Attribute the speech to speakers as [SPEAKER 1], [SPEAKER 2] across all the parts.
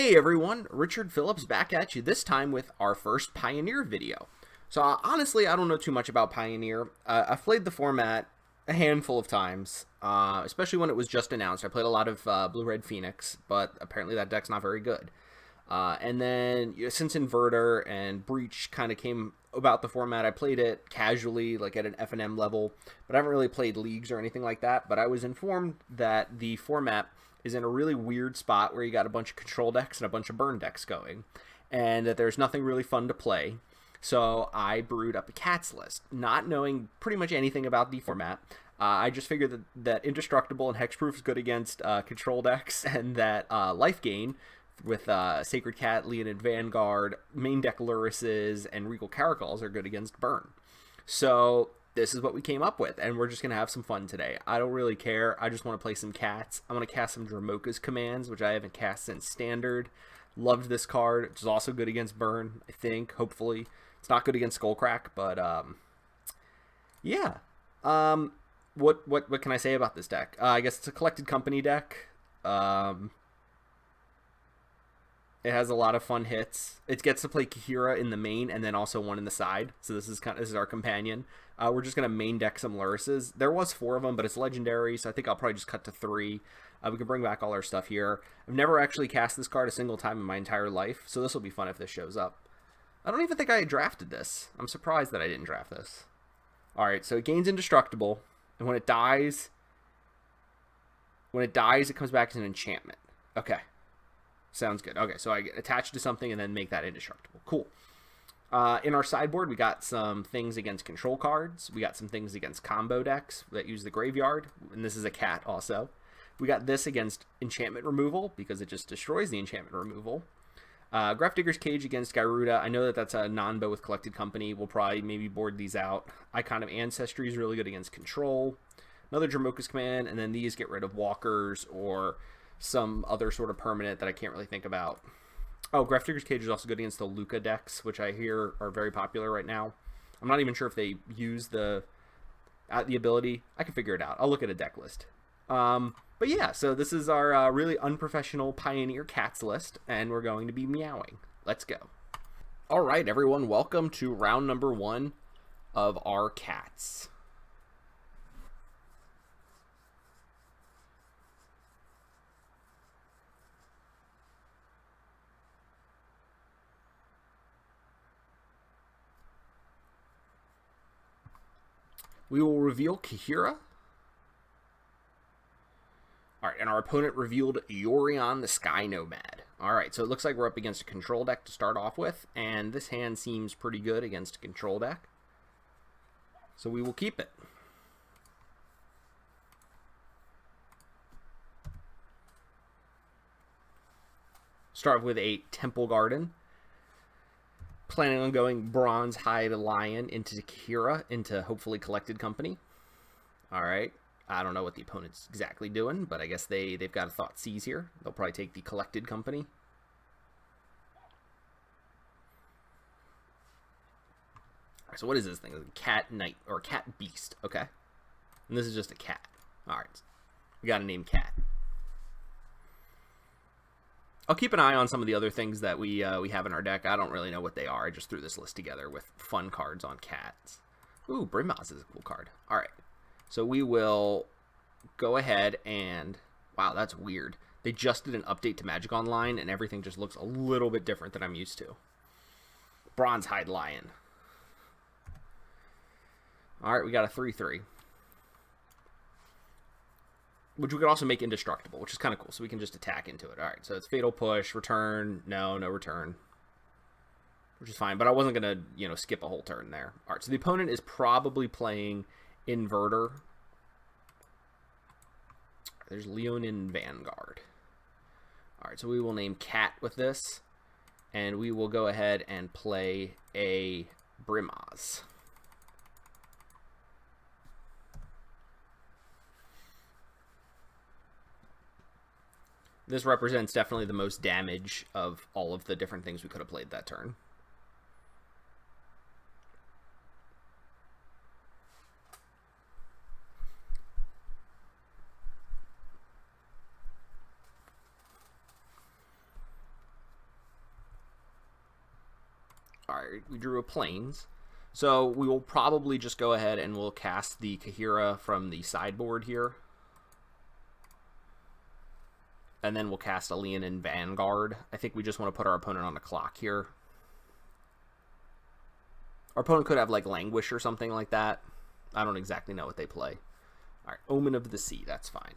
[SPEAKER 1] Hey everyone, Richard Phillips back at you, this time with our first Pioneer video. So honestly, I don't know too much about Pioneer. I've played the format a handful of times, especially when it was just announced. I played a lot of Blue-Red Phoenix, but apparently that deck's not very good. And then since Inverter and Breach kind of came about the format, I played it casually, like at an F&M level, but I haven't really played leagues or anything like that. But I was informed that the format is in a really weird spot where you got a bunch of control decks and a bunch of burn decks going, and that there's nothing really fun to play. So I brewed up a cats list, not knowing pretty much anything about the format. I just figured that Indestructible and Hexproof is good against control decks, and that Life Gain with Sacred Cat, Leonid Vanguard, main deck Lurises, and Regal Caracals are good against burn. So this is what we came up with, and we're just going to have some fun today. I don't really care. I just want to play some cats. I'm going to cast some Dromoka's Commands, which I haven't cast since Standard. Loved this card. It's also good against burn, I think, hopefully. It's not good against Skullcrack, but yeah. What can I say about this deck? I guess it's a Collected Company deck. It has a lot of fun hits. It gets to play Kaheera in the main and then also one in the side. So this is our companion. We're just gonna main deck some Lurises. There was 4 of them, but it's legendary, so I think I'll probably just cut to 3. We can bring back all our stuff here. I've never actually cast this card a single time in my entire life, so this will be fun if this shows up. I don't even think I drafted this. I'm surprised that I didn't draft this. All right, so it gains Indestructible, and when it dies, it comes back as an enchantment. Okay. Sounds good. Okay, so I get attached to something and then make that indestructible. Cool. In our sideboard, we got some things against control cards. We got some things against combo decks that use the graveyard. And this is a cat also. We got this against enchantment removal because it just destroys the enchantment removal. Grafdigger's Cage against Garuda. I know that that's a non-bow with Collected Company. We'll probably maybe board these out. Icon of Ancestry is really good against control. Another Dromoka's Command. And then these get rid of walkers or some other sort of permanent that I can't really think about. Oh, Grafdigger's Cage is also good against the Luca decks, which I hear are very popular right now. I'm not even sure if they use the ability. I can figure it out. I'll look at a deck list. But yeah, so this is our really unprofessional Pioneer cats list, and we're going to be meowing. Let's go. All right, everyone, welcome to round number 1 of our cats. We will reveal Kaheera. Alright, and our opponent revealed Yorion the Sky Nomad. Alright, so it looks like we're up against a control deck to start off with, and this hand seems pretty good against a control deck. So we will keep it. Start with a Temple Garden. Planning on going Bronze Hide Lion into Kaheera, into hopefully Collected Company. Alright. I don't know what the opponent's exactly doing, but I guess they've got a thought seize here. They'll probably take the Collected Company. So what is this thing? Cat Knight, or Cat Beast. Okay. And this is just a cat. Alright. We got to name Cat. I'll keep an eye on some of the other things that we have in our deck. I don't really know what they are. I just threw this list together with fun cards on cats. Ooh, Brimaz is a cool card. All right. So we will go ahead and... Wow, that's weird. They just did an update to Magic Online, and everything just looks a little bit different than I'm used to. Bronze Hide Lion. All right, we got a 3/3. Which we could also make indestructible, which is kind of cool. So we can just attack into it. All right, so it's Fatal Push, return, no return. Which is fine, but I wasn't going to, skip a whole turn there. All right, so the opponent is probably playing Inverter. There's Leonin Vanguard. All right, so we will name Cat with this. And we will go ahead and play a Brimaz. This represents definitely the most damage of all of the different things we could have played that turn. Alright, we drew a plains. So we will probably just go ahead and we'll cast the Kaheera from the sideboard here. And then we'll cast a Leonin Vanguard. I think we just want to put our opponent on the clock here. Our opponent could have like Languish or something like that. I don't exactly know what they play. Alright, Omen of the Sea, that's fine.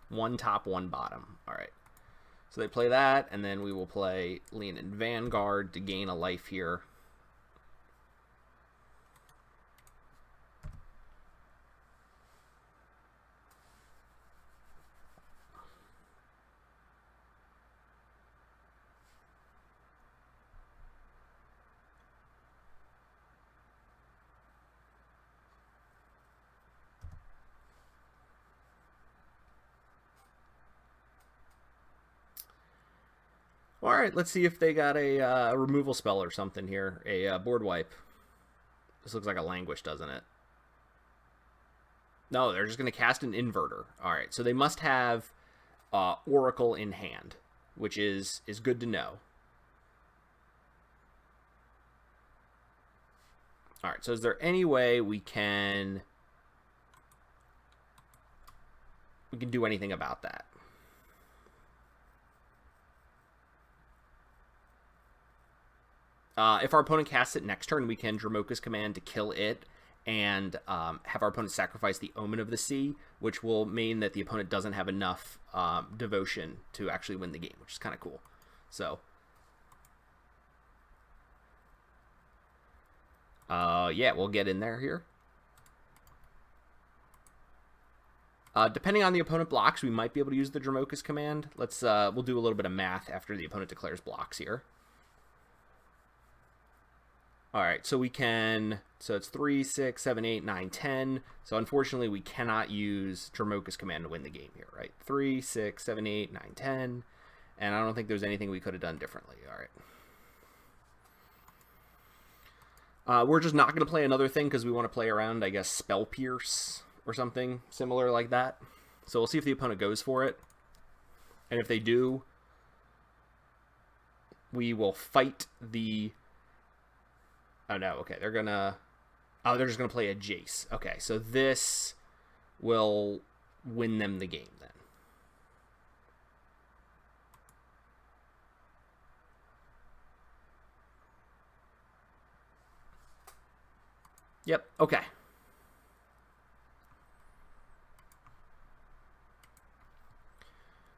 [SPEAKER 1] One top, one bottom. Alright. So they play that, and then we will play Leonin Vanguard to gain a life here. Alright, let's see if they got a removal spell or something here. A board wipe. This looks like a Languish, doesn't it? No, they're just going to cast an Inverter. Alright, so they must have Oracle in hand, which is good to know. Alright, so is there any way we can do anything about that? If our opponent casts it next turn, we can Dromoka's Command to kill it and have our opponent sacrifice the Omen of the Sea, which will mean that the opponent doesn't have enough devotion to actually win the game, which is kind of cool. So, yeah, we'll get in there here. Depending on the opponent blocks, we might be able to use the Dromoka's Command. We'll do a little bit of math after the opponent declares blocks here. Alright, so we can, so it's 3, 6, 7, 8, 9, 10. So unfortunately, we cannot use Dromoka's Command to win the game here, right? 3, 6, 7, 8, 9, 10. And I don't think there's anything we could have done differently. Alright. We're just not going to play another thing because we want to play around, I guess, Spell Pierce or something similar like that. So we'll see if the opponent goes for it. And if they do, we will fight the... Oh, no, okay, they're gonna... Oh, they're just gonna play a Jace. Okay, so this will win them the game, then. Yep, okay.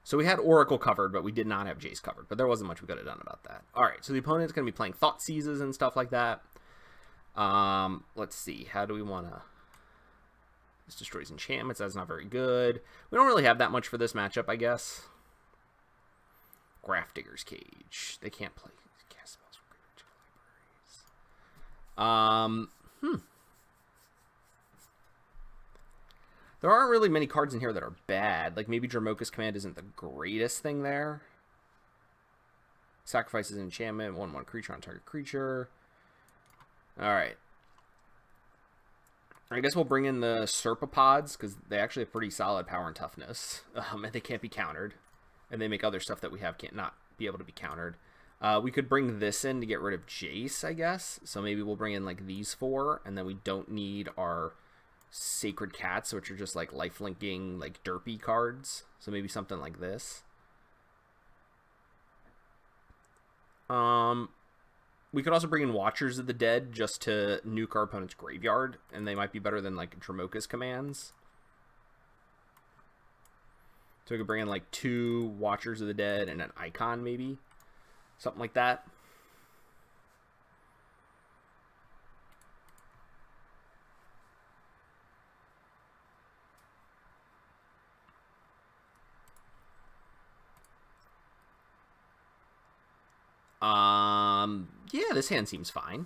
[SPEAKER 1] So we had Oracle covered, but we did not have Jace covered. But there wasn't much we could have done about that. Alright, so the opponent's going to be playing Thought Seizes and stuff like that. Let's see. How do we want to... This destroys enchantments. That's not very good. We don't really have that much for this matchup, I guess. Grafdigger's Cage. They can't play cast spells from libraries. There aren't really many cards in here that are bad. Like, maybe Dromoka's Command isn't the greatest thing there. Sacrifices an enchantment. 1/1 creature on target creature. Alright. I guess we'll bring in the Serpopods, because they actually have pretty solid power and toughness. And they can't be countered. And they make other stuff that we have can't not be able to be countered. We could bring this in to get rid of Jace, I guess. So maybe we'll bring in, like, these 4, and then we don't need our Sacred Cats, which are just, like, lifelinking, like, derpy cards. So maybe something like this. We could also bring in Watchers of the Dead just to nuke our opponent's graveyard, and they might be better than, like, Dromoka's commands. So we could bring in, like, 2 Watchers of the Dead and an Icon, maybe. Something like that. Yeah, this hand seems fine.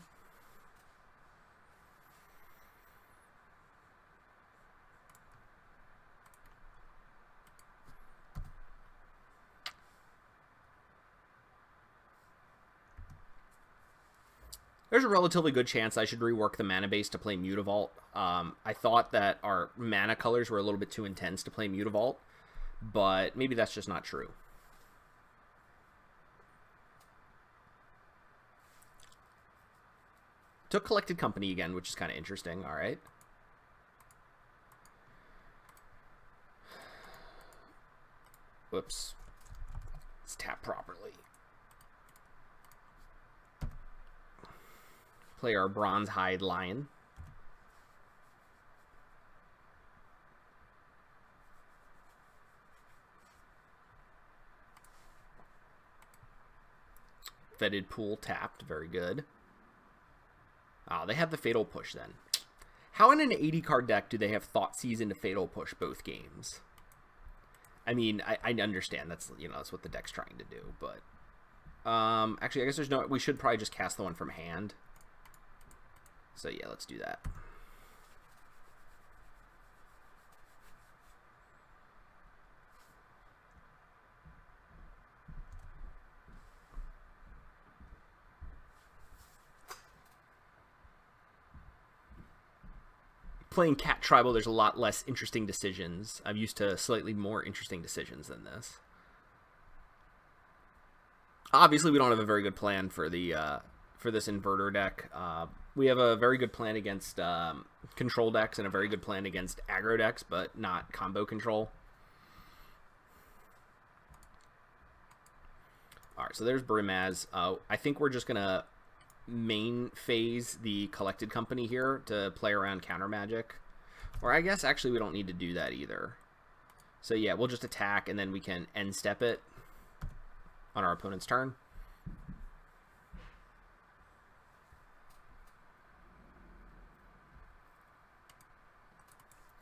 [SPEAKER 1] There's a relatively good chance I should rework the mana base to play Mutavault. I thought that our mana colors were a little bit too intense to play Mutavault, but maybe that's just not true. Took Collected Company again, which is kind of interesting. All right. Whoops. Let's tap properly. Play our Bronze Hide Lion. Fetid Pool tapped. Very good. Oh, they have the Fatal Push then. How in an 80 card deck do they have Thoughtseize into Fatal Push both games? I mean, I understand that's, you know, that's what the deck's trying to do, but actually I guess there's no, we should probably just cast the one from hand. So yeah, let's do that. Playing Cat Tribal, there's a lot less interesting decisions. I'm used to slightly more interesting decisions than this. Obviously, we don't have a very good plan for the for this inverter deck. We have a very good plan against control decks and a very good plan against aggro decks, but not combo control. All right, so there's Brimaz. I think we're just gonna main phase the Collected Company here to play around counter magic, or I guess actually we don't need to do that either. So yeah, we'll just attack and then we can end step it on our opponent's turn.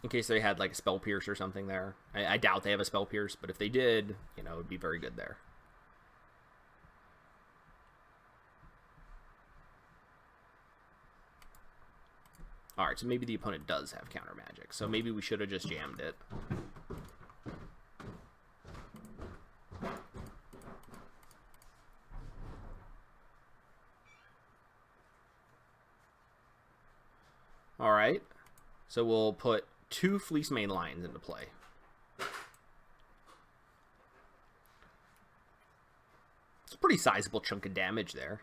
[SPEAKER 1] In case they had like a Spell Pierce or something there. I doubt they have a Spell Pierce, but if they did, you know, it would be very good there. Alright, so maybe the opponent does have counter magic, so maybe we should have just jammed it. Alright, so we'll put 2 Fleece Mane Lions into play. It's a pretty sizable chunk of damage there.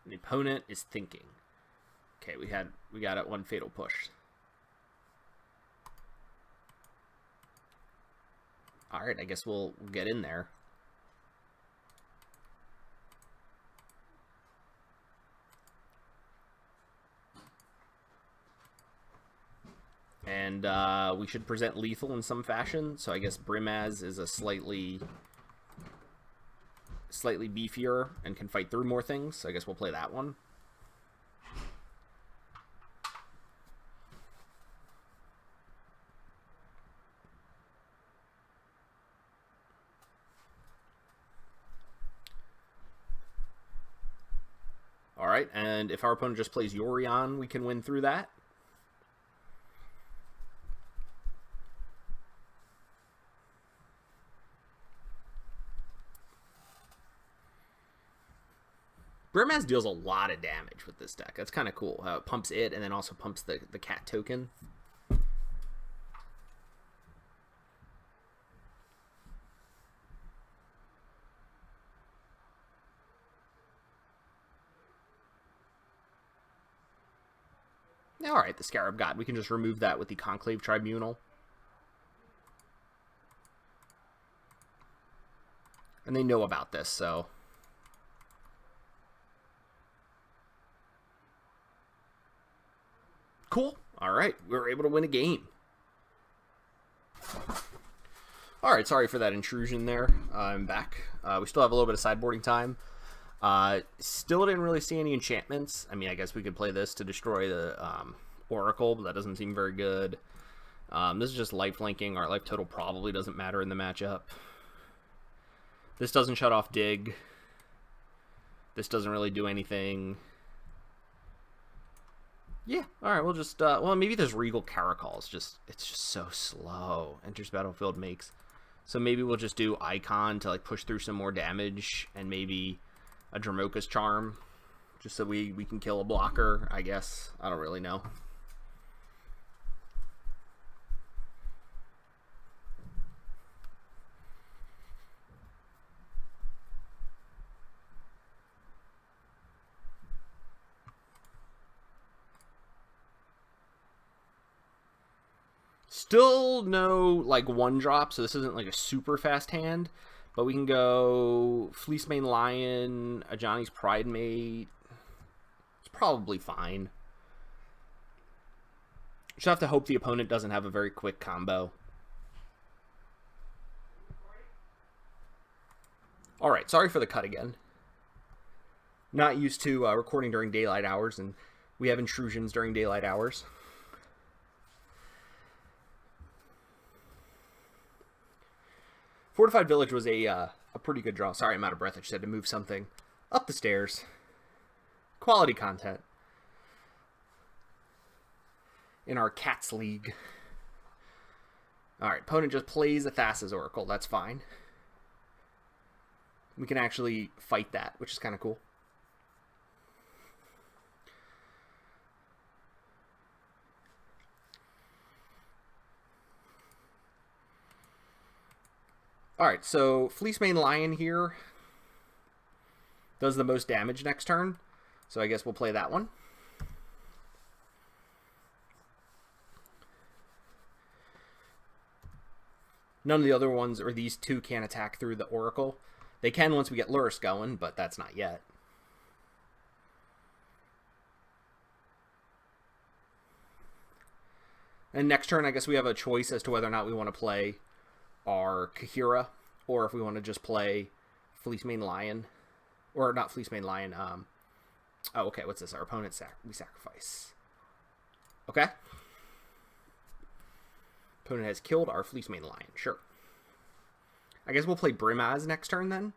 [SPEAKER 1] The opponent is thinking. Okay, we got it, 1 Fatal Push. Alright, I guess we'll get in there. And we should present lethal in some fashion, so I guess Brimaz is a slightly beefier and can fight through more things, so I guess we'll play that one. Alright, and if our opponent just plays Yorion, we can win through that. Brimaz deals a lot of damage with this deck. That's kind of cool. How it pumps it and then also pumps the cat token. Alright, the Scarab God. We can just remove that with the Conclave Tribunal. And they know about this, so... Cool. Alright, we were able to win a game. Alright, sorry for that intrusion there. I'm back. We still have a little bit of sideboarding time. Still didn't really see any enchantments. I mean, I guess we could play this to destroy the Oracle, but that doesn't seem very good. This is just life linking. Our life total probably doesn't matter in the matchup. This doesn't shut off dig. This doesn't really do anything. Yeah, alright, we'll just, well, maybe there's Regal Caracol. It's just so slow. Enters battlefield, makes. So maybe we'll just do Icon to, like, push through some more damage, and maybe a Dramoka's Charm, just so we can kill a blocker, I guess. I don't really know. Still no, like, one drop, so this isn't, like, a super fast hand. But we can go Fleecemane Lion, Ajani's Pride Mate. It's probably fine. Just have to hope the opponent doesn't have a very quick combo. Alright, sorry for the cut again. Not used to recording during daylight hours, and we have intrusions during daylight hours. Fortified Village was a pretty good draw. Sorry, I'm out of breath. I just had to move something up the stairs. Quality content. In our Cats League. Alright, opponent just plays a Thassa's Oracle. That's fine. We can actually fight that, which is kind of cool. Alright, so Fleecemane Lion here does the most damage next turn. So I guess we'll play that one. None of the other ones, or these two, can't attack through the Oracle. They can once we get Lurrus going, but that's not yet. And next turn, I guess we have a choice as to whether or not we want to play our Kaheera, or if we want to just play Fleecemane Lion. Or not Fleecemane Lion, oh, okay, what's this? Our opponent, we sacrifice. Okay. Opponent has killed our Fleecemane Lion, sure. I guess we'll play Brimaz next turn, then.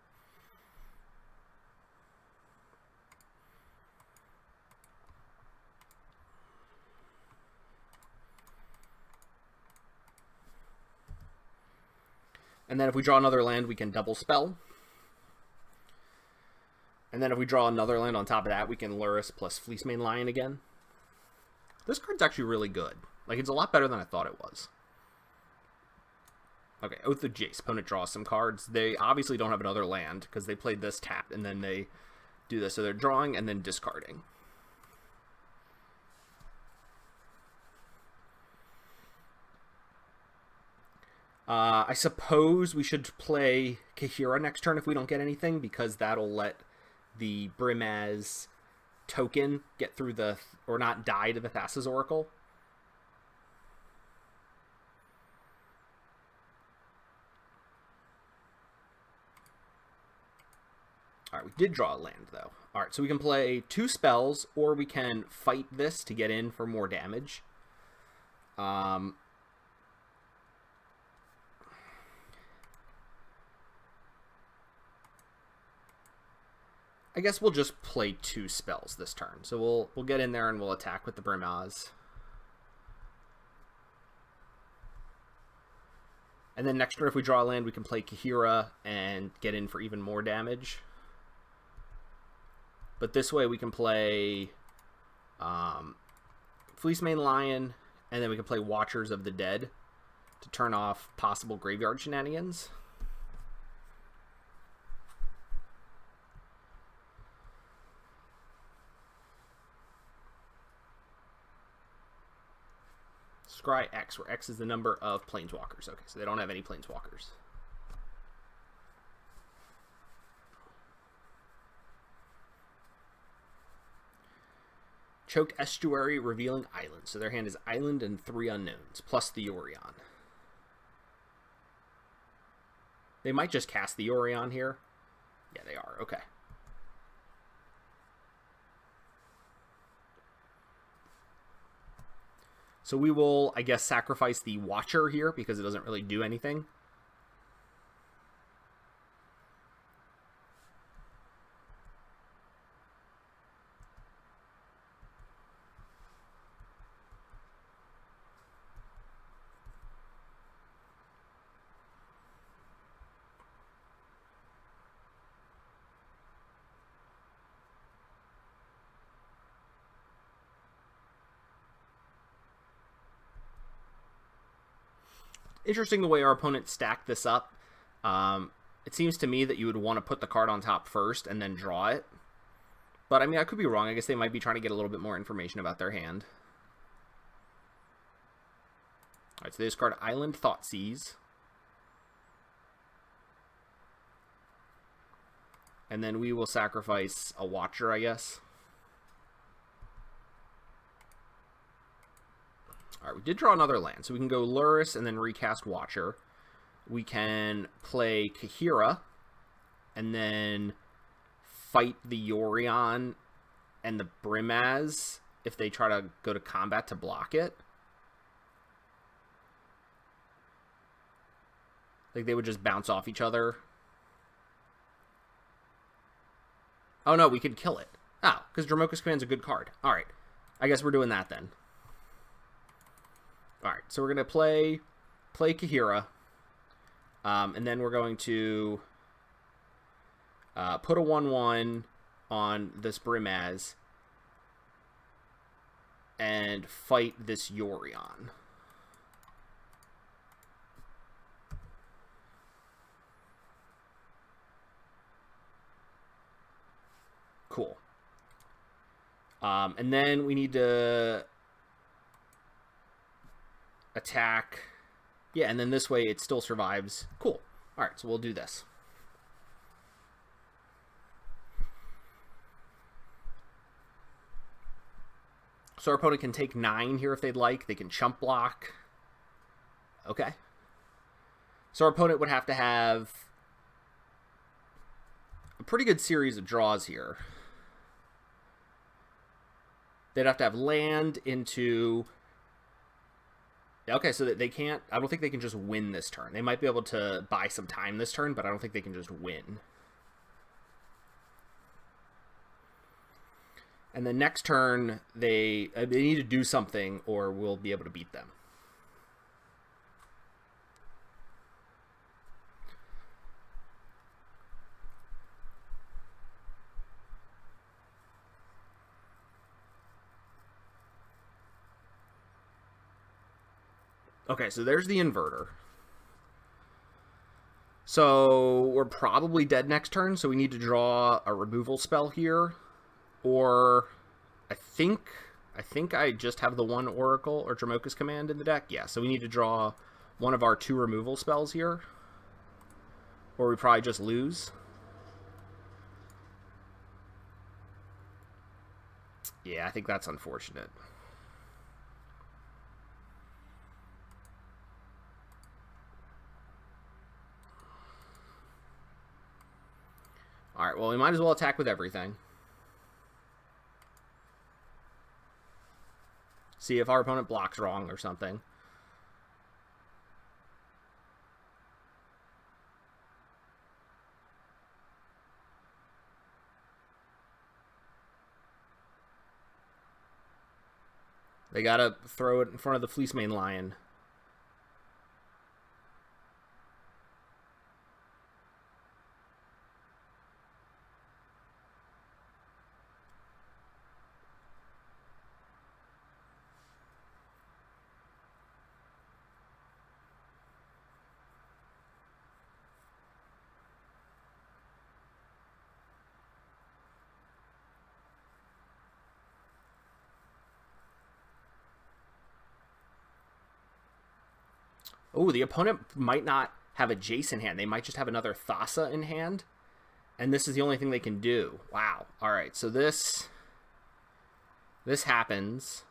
[SPEAKER 1] And then if we draw another land, we can double spell. And then if we draw another land on top of that, we can Lurrus plus Fleecemane Lion again. This card's actually really good. Like, it's a lot better than I thought it was. Okay, Oath of Jace. Opponent draws some cards. They obviously don't have another land, because they played this tapped, and then they do this. So they're drawing and then discarding. I suppose we should play Kaheera next turn if we don't get anything, because that'll let the Brimaz token get through the, or not die to the Thassa's Oracle. Alright, we did draw a land, though. Alright, so we can play 2 spells, or we can fight this to get in for more damage. I guess we'll just play 2 spells this turn. So we'll get in there and we'll attack with the Brimaz. And then next turn, if we draw a land, we can play Kaheera and get in for even more damage. But this way we can play Fleecemane Lion, and then we can play Watchers of the Dead to turn off possible graveyard shenanigans. Scry X, where X is the number of planeswalkers. Okay, so they don't have any planeswalkers. Choked Estuary, Revealing Island. So their hand is Island and 3 unknowns, plus the Yorion. They might just cast the Yorion here. Yeah, they are. Okay. So we will, I guess, sacrifice the Watcher here because it doesn't really do anything. interesting the way our opponent stacked this up. It seems to me that you would want to put the card on top first and then draw it. But, I mean, I could be wrong. I guess they might be trying to get a little bit more information about their hand. Alright, so they discard Island Thoughtseize. And then we will sacrifice a Watcher, I guess. Alright, we did draw another land. So we can go Luris and then recast Watcher. We can play Kaheera and then fight the Yorion and the Brimaz if they try to go to combat to block it. Like, they would just bounce off each other. Oh, no, we could kill it. Oh, because Dromoka's Command's a good card. Alright, I guess we're doing that then. Alright, so we're going to play Kaheera. And then we're going to put a 1/1 on this Brimaz and fight this Yorion. Cool. And then we need to attack. Yeah, and then this way it still survives. Cool. Alright, so we'll do this. So our opponent can take 9 here if they'd like. They can chump block. Okay. So our opponent would have to have a pretty good series of draws here. They'd have to have land into... Okay, so they can't... I don't think they can just win this turn. They might be able to buy some time this turn, but I don't think they can just win. And then next turn, they need to do something or we'll be able to beat them. Okay, so there's the inverter. So we're probably dead next turn, so we need to draw a removal spell here. Or I think I just have the one Oracle or Dromoka's Command in the deck. Yeah, so we need to draw one of our 2 removal spells here. Or we probably just lose. Yeah, I think that's unfortunate. Alright, well, we might as well attack with everything. See if our opponent blocks wrong or something. They gotta throw it in front of the Fleecemane Lion. Oh, the opponent might not have a Jace in hand. They might just have another Thassa in hand. And this is the only thing they can do. Wow. Alright, so this happens.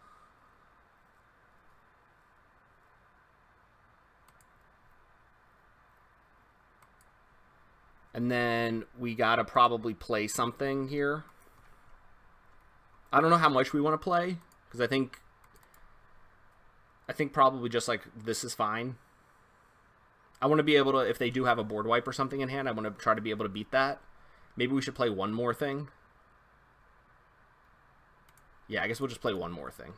[SPEAKER 1] And then we gotta probably play something here. I don't know how much we want to play, because I think probably just like this is fine. I want to be able to, if they do have a board wipe or something in hand, I want to try to be able to beat that. Maybe we should play one more thing. Yeah, I guess we'll just play one more thing.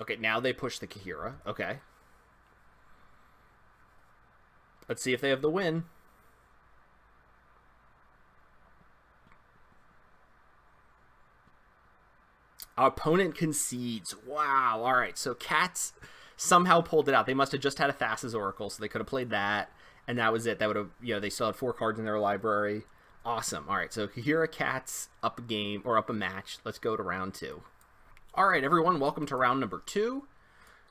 [SPEAKER 1] Okay, now they push the Kaheera. Okay. Let's see if they have the win. Our opponent concedes. Wow. All right. So Cats somehow pulled it out. They must have just had a Thassa's Oracle, so they could have played that, and that was it. That would have, they still had 4 cards in their library. Awesome. All right. So Kaheera Cats up a game or up a match. Let's go to round 2. All right, everyone. Welcome to round number 2.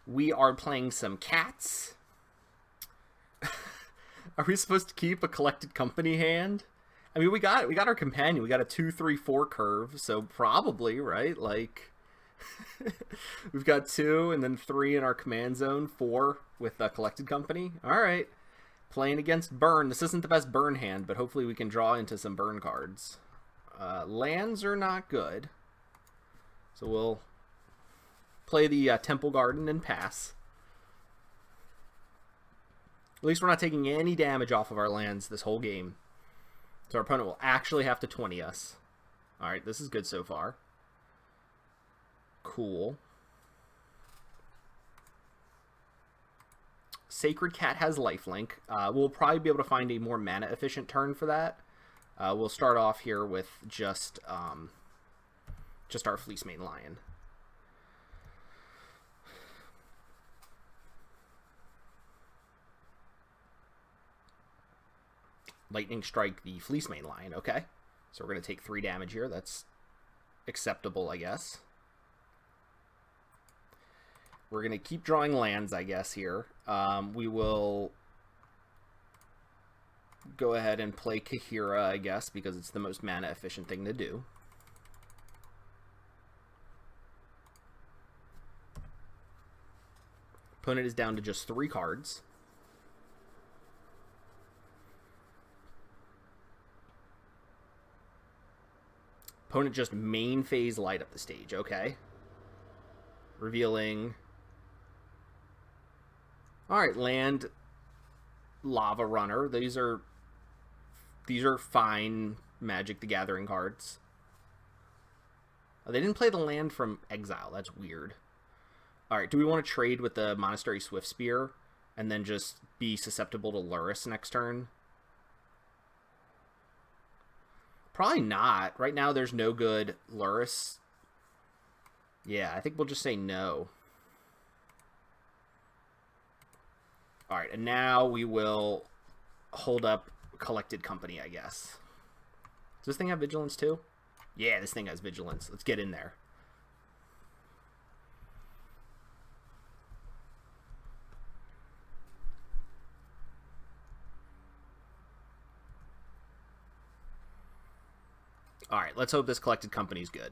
[SPEAKER 1] We are playing some Cats. Are we supposed to keep a Collected Company hand? I mean, we got our companion. We got a 2-3-4 curve, so probably, right? Like, we've got 2 and then 3 in our command zone, 4 with a Collected Company. All right, playing against Burn. This isn't the best Burn hand, but hopefully we can draw into some Burn cards. Lands are not good, so we'll play the Temple Garden and pass. At least we're not taking any damage off of our lands this whole game. So our opponent will actually have to 20 us. Alright, this is good so far. Cool. Sacred Cat has lifelink. We'll probably be able to find a more mana-efficient turn for that. We'll start off here with just our Fleece Mane Lion. Lightning Strike the Fleece Mane Lion. Okay. So we're going to take 3 damage here. That's acceptable, I guess. We're going to keep drawing lands, I guess, here. We will go ahead and play Kaheera, I guess, because it's the most mana-efficient thing to do. Opponent is down to just 3 cards. Opponent just main phase light up the stage. Okay. Revealing. Alright, land Lava Runner. These are fine Magic the Gathering cards. Oh, they didn't play the land from Exile. That's weird. Alright, do we want to trade with the Monastery Swiftspear and then just be susceptible to Lurrus next turn? Probably not. Right now, there's no good Lurrus. Yeah, I think we'll just say no. Alright, and now we will hold up Collected Company, I guess. Does this thing have Vigilance too? Yeah, this thing has Vigilance. Let's get in there. Alright, let's hope this Collected Company is good.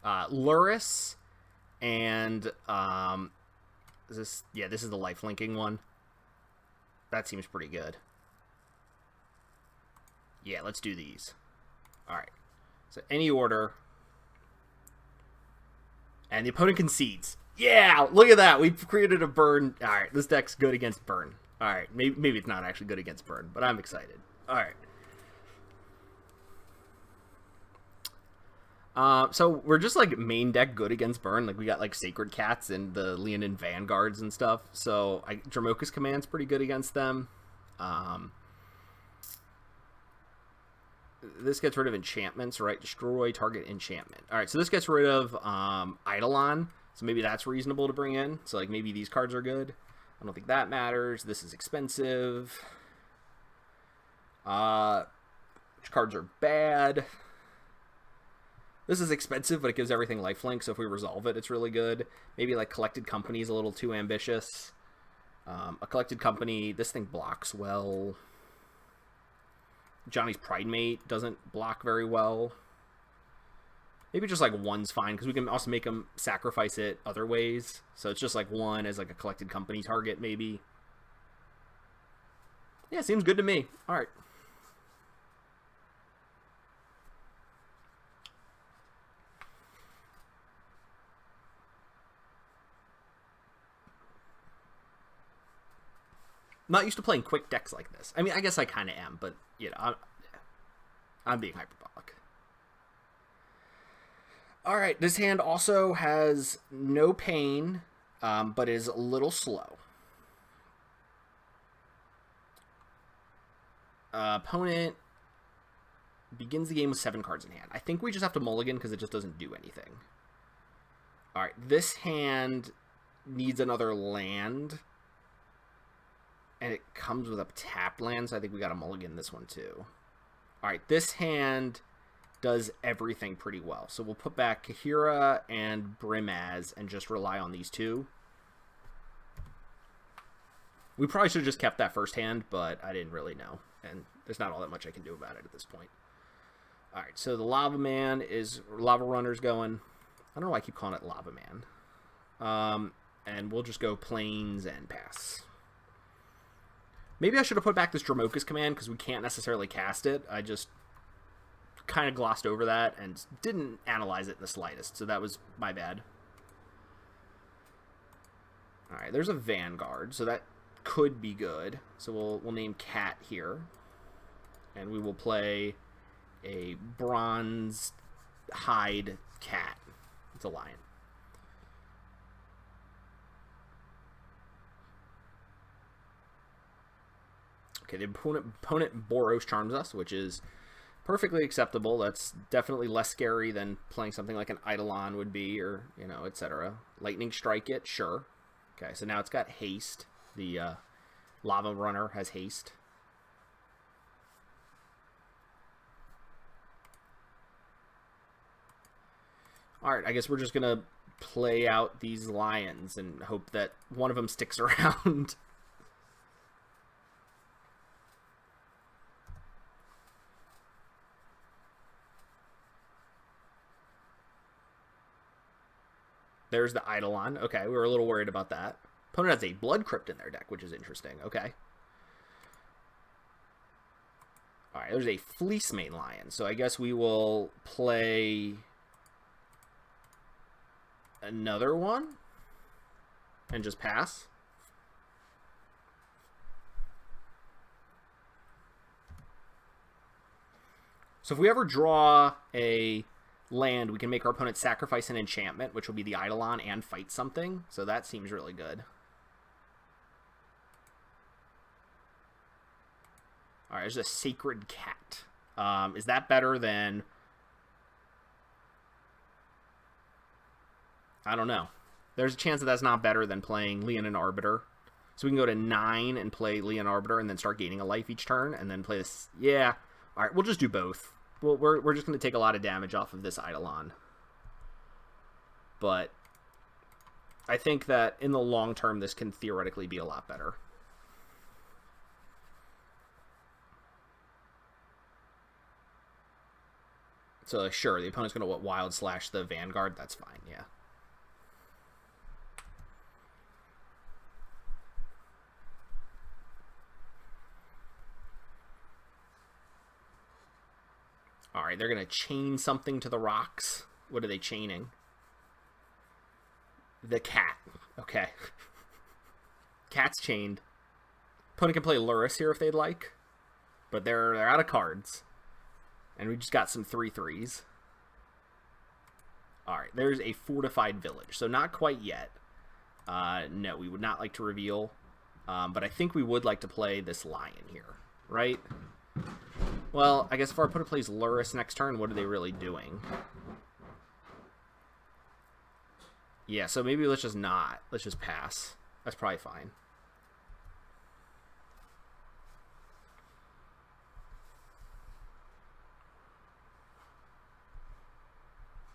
[SPEAKER 1] Lurrus and is this, yeah, this is the life linking one. That seems pretty good. Yeah, let's do these. Alright. So any order. And the opponent concedes. Yeah, look at that. We've created a burn. Alright, this deck's good against burn. Alright, maybe it's not actually good against burn, but I'm excited. Alright. So we're just like main deck good against burn. Like we got like Sacred Cats and the Leonin Vanguards and stuff. So Dramoka's Command's pretty good against them. This gets rid of enchantments, right? Destroy target enchantment. Alright, so this gets rid of Eidolon. So maybe that's reasonable to bring in. So like maybe these cards are good. I don't think that matters. This is expensive. Which cards are bad? This is expensive, but it gives everything lifelink, so if we resolve it, it's really good. Maybe, like, Collected Company is a little too ambitious. A Collected Company, this thing blocks well. Johnny's Pridemate doesn't block very well. Maybe just, like, 1's fine, because we can also make him sacrifice it other ways. So it's just, like, 1 as, like, a Collected Company target, maybe. Yeah, seems good to me. All right. Not used to playing quick decks like this. I mean, I guess I kind of am, but, you know, I'm being hyperbolic. All right, this hand also has no pain, but is a little slow. Opponent begins the game with 7 cards in hand. I think we just have to mulligan because it just doesn't do anything. All right, this hand needs another land, and it comes with a tapped land, so I think we got to mulligan this one too. All right, this hand does everything pretty well. So we'll put back Kaheera and Brimaz and just rely on these two. We probably should have just kept that first hand, but I didn't really know. And there's not all that much I can do about it at this point. All right, so the Lava Man is... Lava Runner's going. I don't know why I keep calling it Lava Man. And we'll just go Plains and pass. Maybe I should have put back this Dramoka's command because we can't necessarily cast it. I just kind of glossed over that and didn't analyze it in the slightest, so that was my bad. All right, there's a Vanguard, so that could be good. So we'll name Cat here, and we will play a bronze hide cat. It's a lion. Okay, the opponent Boros charms us, which is perfectly acceptable. That's definitely less scary than playing something like an Eidolon would be, or, you know, etc. Lightning Strike it, sure. Okay, so now it's got haste. The Lava Runner has haste. Alright, I guess we're just going to play out these lions and hope that one of them sticks around. There's the Eidolon. Okay, we were a little worried about that. Opponent has a Blood Crypt in their deck, which is interesting. Okay. Alright, there's a Fleece Mane Lion. So I guess we will play another one and just pass. So if we ever draw a land, we can make our opponent sacrifice an enchantment, which will be the Eidolon, and fight something. So that seems really good. Alright, there's a Sacred Cat. Is that better than... I don't know. There's a chance that that's not better than playing Leonin Arbiter. So we can go to 9 and play Leonin Arbiter and then start gaining a life each turn, and then play this... Yeah. Alright, we'll just do both. Well, we're just going to take a lot of damage off of this Eidolon. But I think that in the long term, this can theoretically be a lot better. So, sure, the opponent's going to Wild Slash the Vanguard. That's fine, yeah. Alright, they're going to chain something to the rocks. What are they chaining? The cat. Okay. Cat's chained. Opponent can play Lurrus here if they'd like. But they're out of cards. And we just got some 3/3s. Alright, there's a Fortified Village. So not quite yet. No, we would not like to reveal. But I think we would like to play this lion here. Right? Well, I guess if our opponent plays Lurrus next turn, what are they really doing? Yeah, so maybe let's just not. Let's just pass. That's probably fine.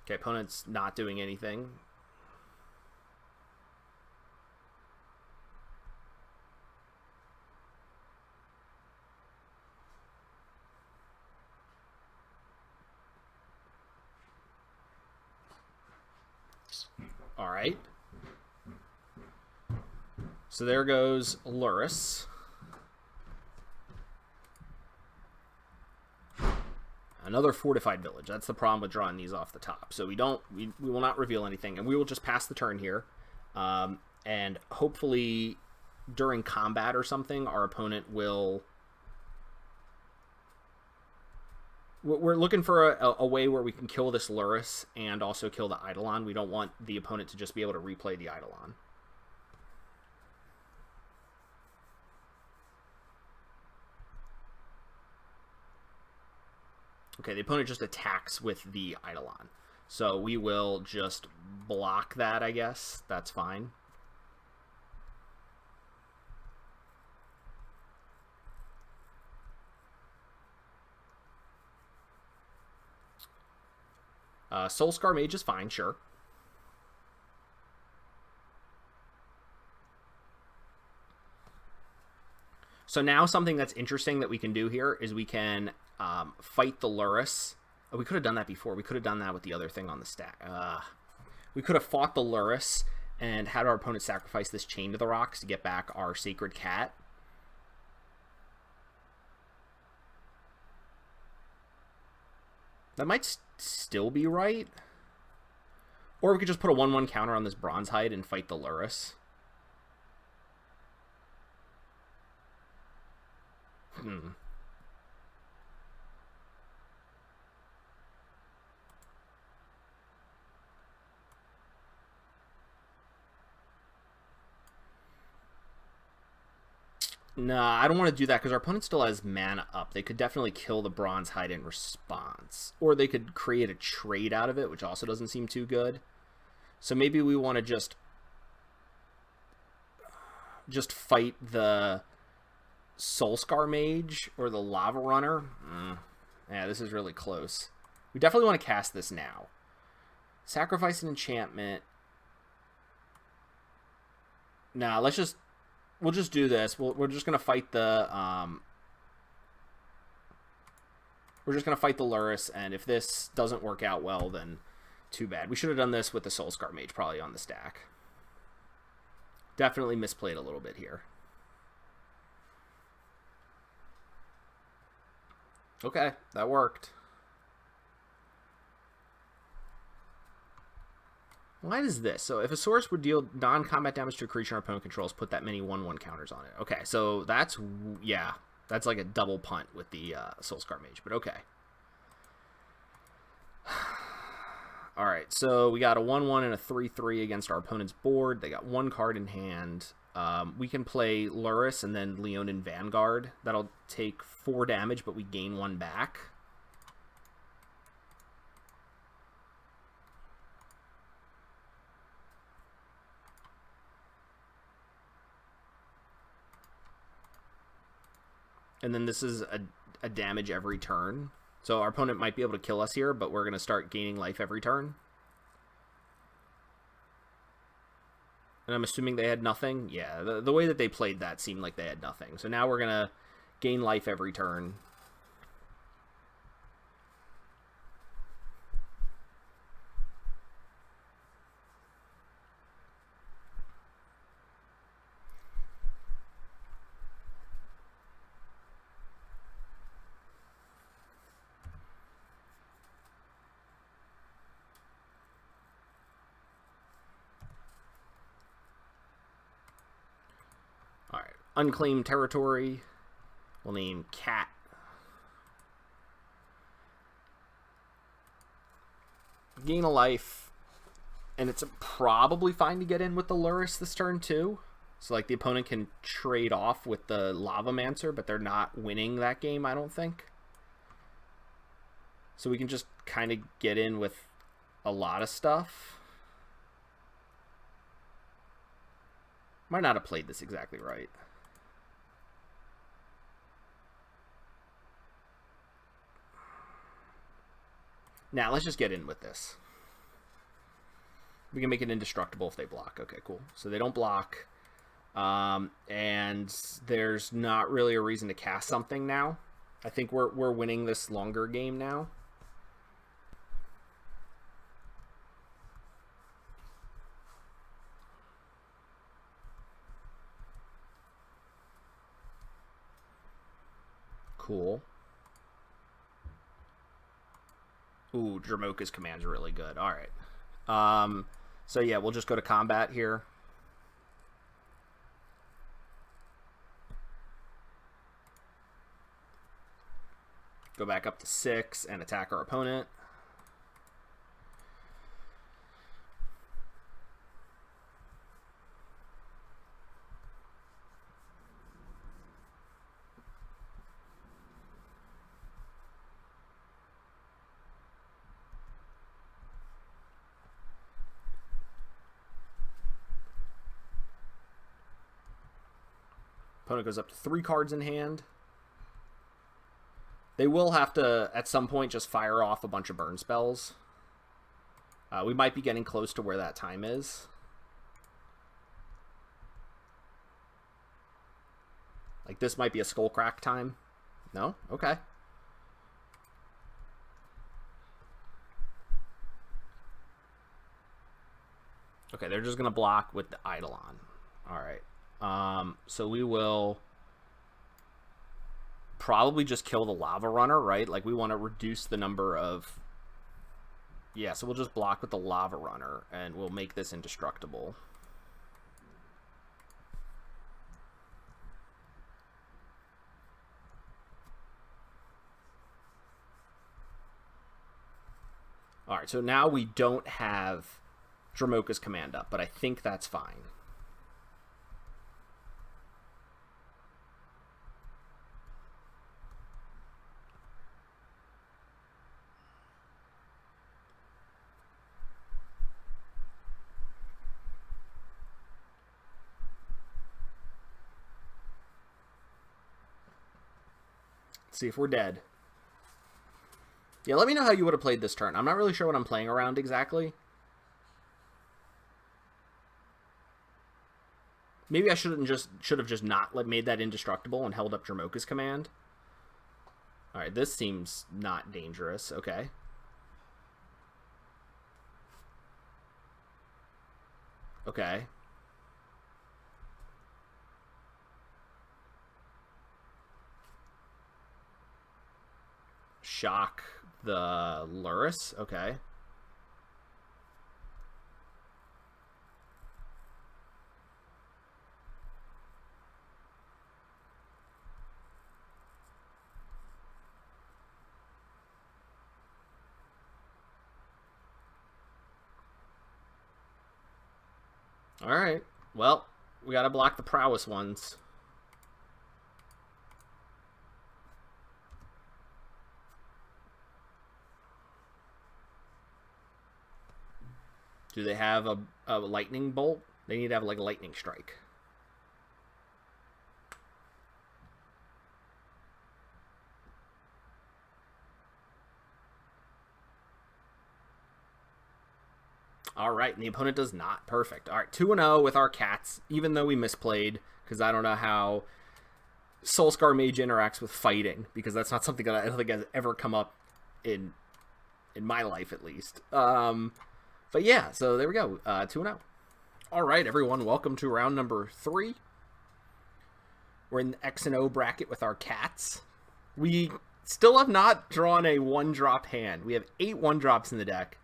[SPEAKER 1] Okay, opponent's not doing anything. All right. So there goes Lurrus. Another Fortified Village. That's the problem with drawing these off the top. So we will not reveal anything, and we will just pass the turn here. And hopefully during combat or something, our opponent will We're looking for a way where we can kill this Lurrus and also kill the Eidolon. We don't want the opponent to just be able to replay the Eidolon. Okay, the opponent just attacks with the Eidolon. So we will just block that, I guess. That's fine. Soulscar Mage is fine, sure. So now something that's interesting that we can do here is we can fight the Lurrus. Oh, we could have done that before. We could have done that with the other thing on the stack. We could have fought the Lurrus and had our opponent sacrifice this Chain to the Rocks to get back our Sacred Cat. That might still be right. Or we could just put a 1/1 counter on this Bronze Hide and fight the Lurrus. Nah, I don't want to do that because our opponent still has mana up. They could definitely kill the Bronze Hide in response. Or they could create a trade out of it, which also doesn't seem too good. So maybe we want to just fight the Soulscar Mage or the Lava Runner. Yeah, this is really close. We definitely want to cast this now. Sacrifice an enchantment. Nah, we'll just do this. We're just gonna fight the Lurrus, and if this doesn't work out well, then too bad. We should have done this with the Soulscar Mage probably on the stack. Definitely misplayed a little bit here. Okay, that worked. Why does this? So if a source would deal non-combat damage to a creature our opponent controls, put that many 1/1 counters on it. Okay, so that's, yeah, that's like a double punt with the Soulscar Mage, but okay. All right, so we got a 1/1 and a 3/3 against our opponent's board. They got one card in hand. We can play Lurrus and then Leonin Vanguard. That'll take 4 damage, but we gain 1 back. And then this is a damage every turn. So our opponent might be able to kill us here, but we're going to start gaining life every turn. And I'm assuming they had nothing. Yeah, the way that they played that seemed like they had nothing. So now we're going to gain life every turn. Unclaimed territory. We'll name Cat. Gain a life. And it's probably fine to get in with the Lurrus this turn too. So like the opponent can trade off with the Lavamancer, but they're not winning that game, I don't think. So we can just kind of get in with a lot of stuff. Might not have played this exactly right. Now, let's just get in with this. We can make it indestructible if they block. Okay, cool. So they don't block. And there's not really a reason to cast something now. I think we're winning this longer game now. Cool. Ooh, Dramoka's command's really good. All right. So yeah, we'll just go to combat here. Go back up to 6 and attack our opponent. Opponent goes up to 3 cards in hand. They will have to, at some point, just fire off a bunch of burn spells. We might be getting close to where that time is. Like, this might be a Skullcrack time. No? Okay. Okay, they're just going to block with the Eidolon. Alright. So we will probably just kill the Lava Runner, right? Like, we want to reduce the number of... Yeah, so we'll just block with the Lava Runner, and we'll make this indestructible. Alright, so now we don't have Dromoka's command up, but I think that's fine. See if we're dead. Yeah, let me know how you would have played this turn. I'm not really sure what I'm playing around exactly. Maybe I should have just not made that indestructible and held up Dromoka's command. All right, this seems not dangerous. Okay. Okay. Shock the Lurrus. Okay. Alright. Well, we gotta block the prowess ones. Do they have a lightning bolt? They need to have like a lightning strike. All right, and the opponent does not. Perfect. All right, 2-0 with our cats, even though we misplayed, because I don't know how Soulscar Mage interacts with fighting, because that's not something that I don't think has ever come up in my life, at least. But yeah, so there we go, 2-0. All right, everyone, welcome to round number 3. We're in the X and O bracket with our cats. We still have not drawn a 1-drop hand. We have 8 1-drops in the deck.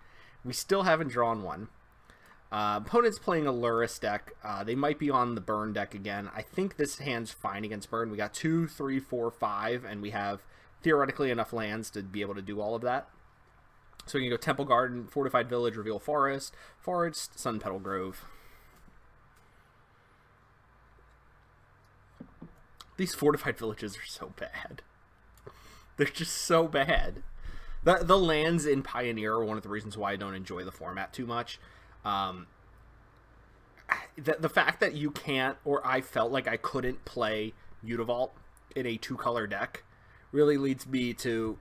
[SPEAKER 1] We still haven't drawn one. Opponent's playing a Lurrus deck. They might be on the burn deck again. I think this hand's fine against burn. We got 2, 3, 4, 5, and we have theoretically enough lands to be able to do all of that. So we can go Temple Garden, Fortified Village, Reveal Forest, Sun Petal Grove. These Fortified Villages are so bad. They're just so bad. The lands in Pioneer are one of the reasons why I don't enjoy the format too much. The fact that you can't, or I felt like I couldn't play Mutavault in a 2-color deck really leads me to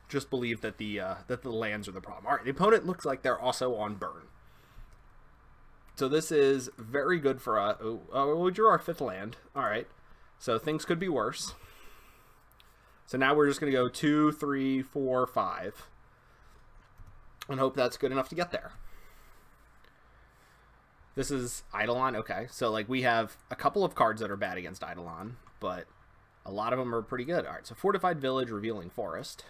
[SPEAKER 1] just believe that the lands are the problem. All right, the opponent looks like they're also on burn. So this is very good for us. We drew our 5th land. All right, so things could be worse. So now we're just going to go 2, 3, 4, 5. And hope that's good enough to get there. This is Eidolon. Okay, so like we have a couple of cards that are bad against Eidolon, but a lot of them are pretty good. All right, so Fortified Village, Revealing Forest.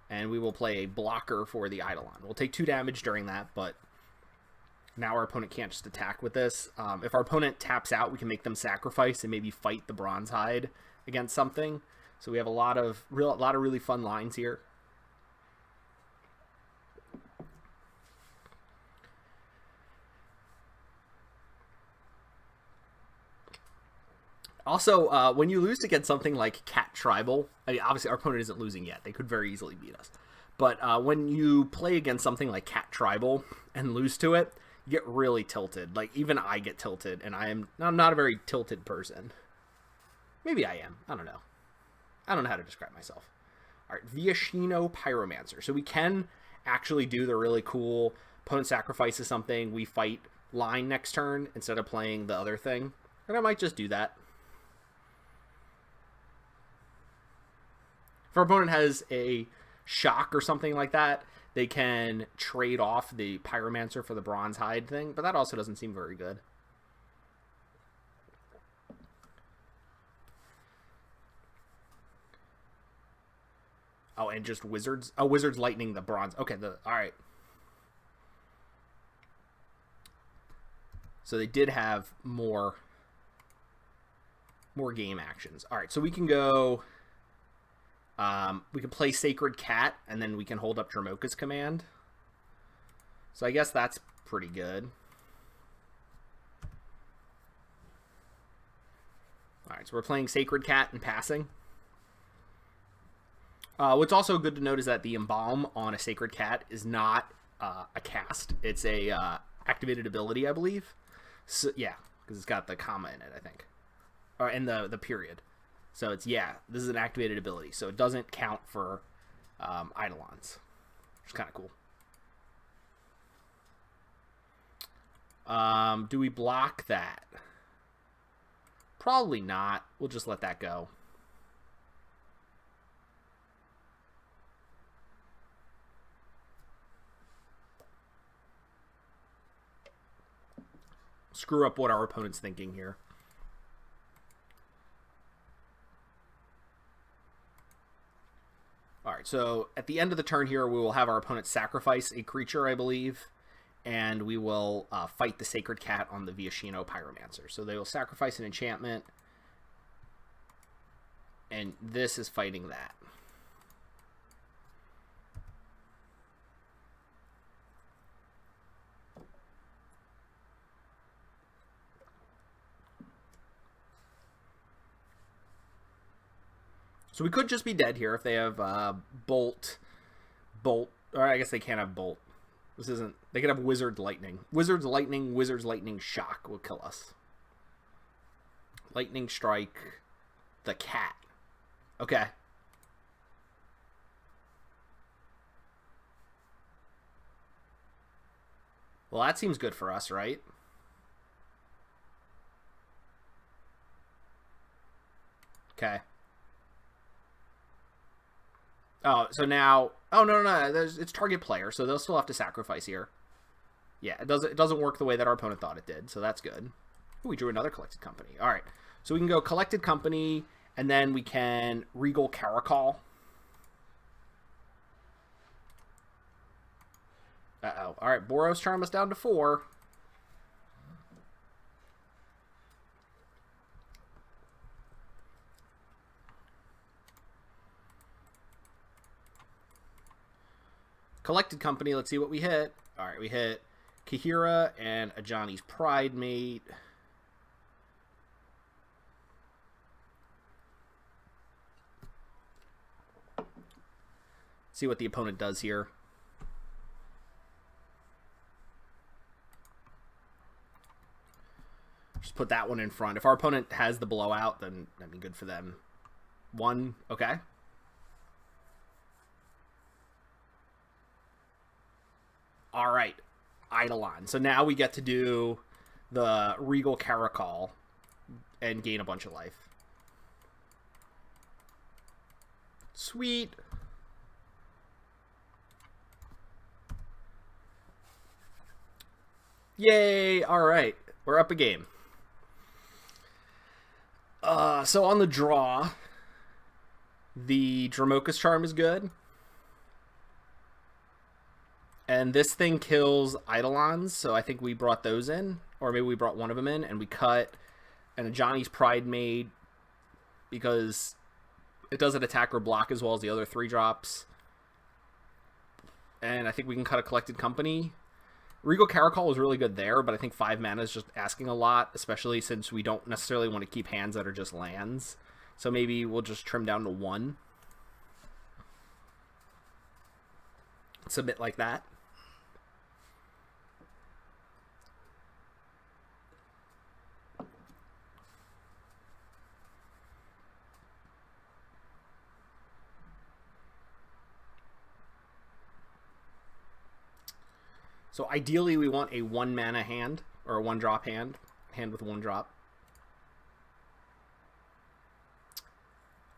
[SPEAKER 1] And we will play a blocker for the Eidolon. We'll take 2 damage during that, but now our opponent can't just attack with this. If our opponent taps out, we can make them sacrifice and maybe fight the Bronze Hide against something. So we have a lot of really fun lines here. Also, when you lose against something like Cat Tribal, I mean, obviously our opponent isn't losing yet. They could very easily beat us. But when you play against something like Cat Tribal and lose to it, you get really tilted. Like, even I get tilted, and I'm not a very tilted person. Maybe I am. I don't know. I don't know how to describe myself. All right, Viashino Pyromancer. So we can actually do the really cool opponent sacrifices something, we fight line next turn instead of playing the other thing. And I might just do that. If our opponent has a shock or something like that, they can trade off the Pyromancer for the Bronze Hide thing, but that also doesn't seem very good. Oh, and just Wizards? Oh, Wizards Lightning the Bronze. Okay, alright. So they did have more game actions. Alright, so we can go... we can play Sacred Cat, and then we can hold up Dramoka's Command. So I guess that's pretty good. Alright, so we're playing Sacred Cat and passing. What's also good to note is that the Embalm on a Sacred Cat is not a cast. It's a activated ability, I believe. So, yeah, because it's got the comma in it, I think. Or in the period. So it's, yeah, this is an activated ability. So it doesn't count for Eidolons, which is kind of cool. Do we block that? Probably not. We'll just let that go. Screw up what our opponent's thinking here. Alright, so at the end of the turn here, we will have our opponent sacrifice a creature, I believe, and we will fight the Sacred Cat on the Viashino Pyromancer. So they will sacrifice an enchantment, and this is fighting that. So we could just be dead here if they have Bolt, or I guess they can't have Bolt. This isn't... They could have Wizard Lightning. Wizard's Lightning Shock will kill us. Lightning Strike the Cat. Okay. Well, that seems good for us, right? Okay. Oh, so now... Oh, no. It's target player, so they'll still have to sacrifice here. Yeah, it doesn't work the way that our opponent thought it did, so that's good. Ooh, we drew another Collected Company. All right, so we can go Collected Company, and then we can Regal Caracol. Uh-oh. All right, Boros Charm us down to 4. Collected Company, let's see what we hit. All right, we hit Kaheera and Ajani's Pride Mate. See what the opponent does here. Just put that one in front. If our opponent has the blowout, then that'd be good for them. 1, okay. All right, Eidolon. So now we get to do the Regal Caracol and gain a bunch of life. Sweet. Yay! All right, we're up a game. So on the draw, the Dramoka's Charm is good. And this thing kills Eidolons, so I think we brought those in. Or maybe we brought one of them in, and we cut an Ajani's Pride Maid because It doesn't attack or block as well as the other 3-drops. And I think we can cut a Collected Company. Regal Caracol was really good there, but I think 5 mana is just asking a lot, especially since we don't necessarily want to keep hands that are just lands. So maybe we'll just trim down to 1. Submit like that. So ideally we want a 1-mana hand, or a 1-drop hand with 1 drop.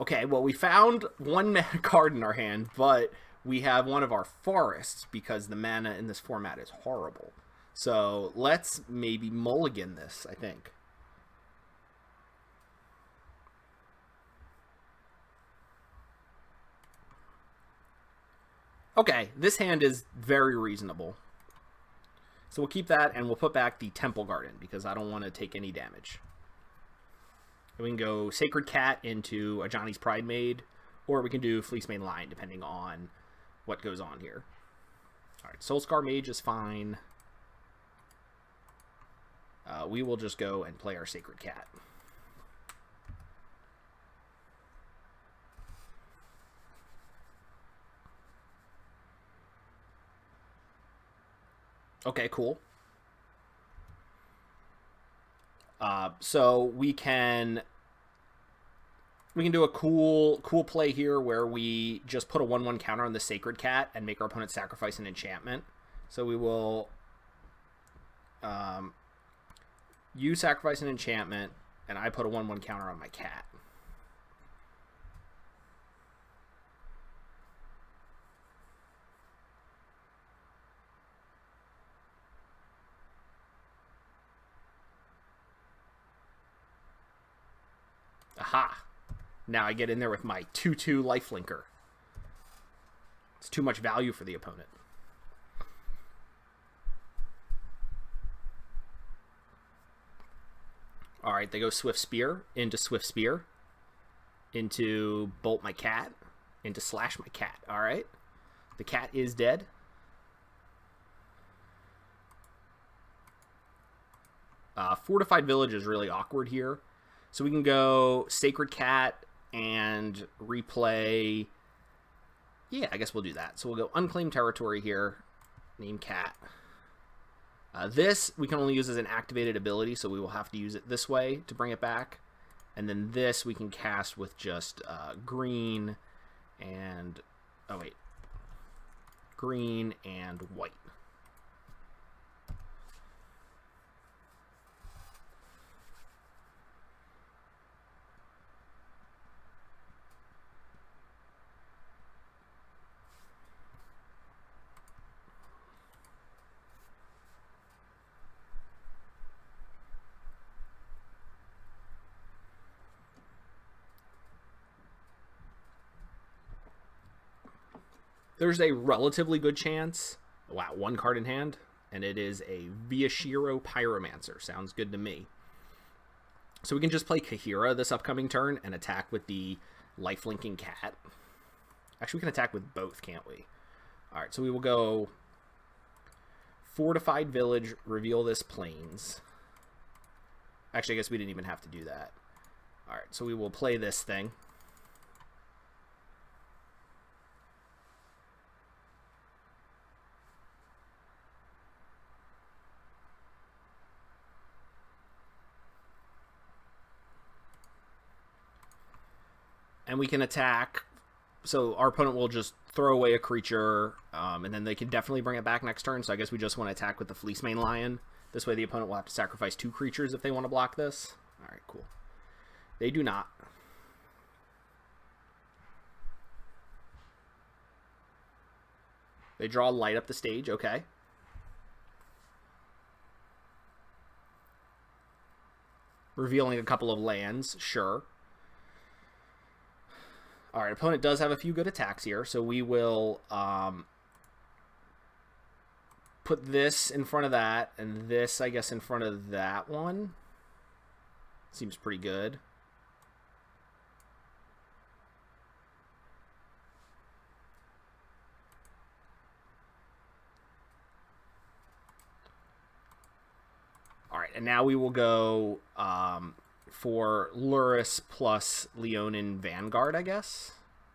[SPEAKER 1] Okay, well we found 1 mana card in our hand, but we have one of our forests because the mana in this format is horrible. So let's maybe mulligan this, I think. Okay, this hand is very reasonable. So we'll keep that, and we'll put back the Temple Garden, because I don't want to take any damage. And we can go Sacred Cat into a Johnny's Pride Maid, or we can do Fleecemane Lion, depending on what goes on here. Alright, Soulscar Mage is fine. We will just go and play our Sacred Cat. Okay, cool. So we can do a cool play here where we just put a 1/1 counter on the Sacred Cat and make our opponent sacrifice an enchantment. So we will you sacrifice an enchantment, and I put a 1/1 counter on my cat. Aha! Now I get in there with my 2/2 lifelinker. It's too much value for the opponent. Alright, they go Swift Spear into Swift Spear, into Bolt my cat, into Slash my cat. Alright. The cat is dead. Fortified Village is really awkward here. So we can go Sacred Cat and replay. Yeah, I guess we'll do that. So we'll go Unclaimed Territory here. Name Cat. This we can only use as an activated ability, so we will have to use it this way to bring it back. And then this we can cast with just green and... oh, wait. Green and white. There's a relatively good chance. Wow, 1 card in hand, and it is a Viashiro Pyromancer. Sounds good to me. So we can just play Kaheera this upcoming turn and attack with the lifelinking cat. Actually, we can attack with both, can't we? Alright, so we will go Fortified Village, reveal this Plains. Actually, I guess we didn't even have to do that. Alright, so we will play this thing. And we can attack, so our opponent will just throw away a creature, and then they can definitely bring it back next turn, so I guess we just want to attack with the Fleecemane Lion. This way the opponent will have to sacrifice 2 creatures if they want to block this. Alright, cool. They do not. They draw light up the stage, okay. Revealing a couple of lands, sure. Alright, opponent does have a few good attacks here, so we will put this in front of that, and this, I guess, in front of that one. Seems pretty good. and now we will go for Luris plus Leonin Vanguard, I guess.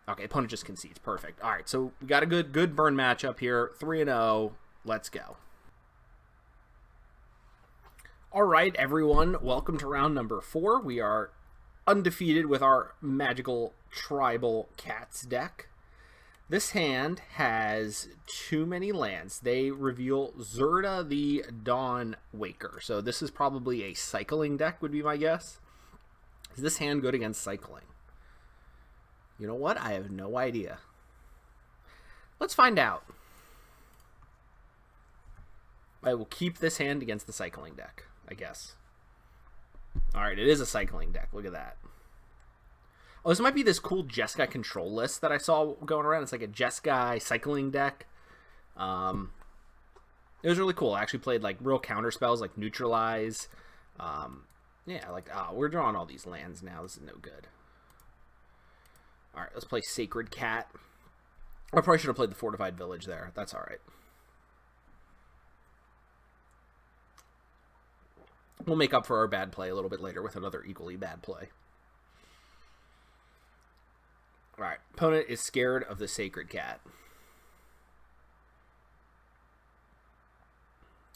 [SPEAKER 1] Okay, opponent just concedes. Perfect. All right, so we got a good burn matchup here. 3-0. Let's go. All right, everyone. Welcome to round number 4. We are undefeated with our magical tribal cats deck. This hand has too many lands. They reveal Zerda the Dawn Waker. So this is probably a cycling deck, would be my guess. Is this hand good against cycling? You know what? I have no idea. Let's find out. I will keep this hand against the cycling deck, I guess. Alright, it is a cycling deck. Look at that. Oh, this might be this cool Jeskai control list that I saw going around. It's like a Jeskai cycling deck. It was really cool. I actually played like real counter spells like Neutralize. Yeah, like, we're drawing all these lands now. This is no good. Alright, let's play Sacred Cat. I probably should have played the Fortified Village there. That's alright. We'll make up for our bad play a little bit later with another equally bad play. Alright, opponent is scared of the Sacred Cat.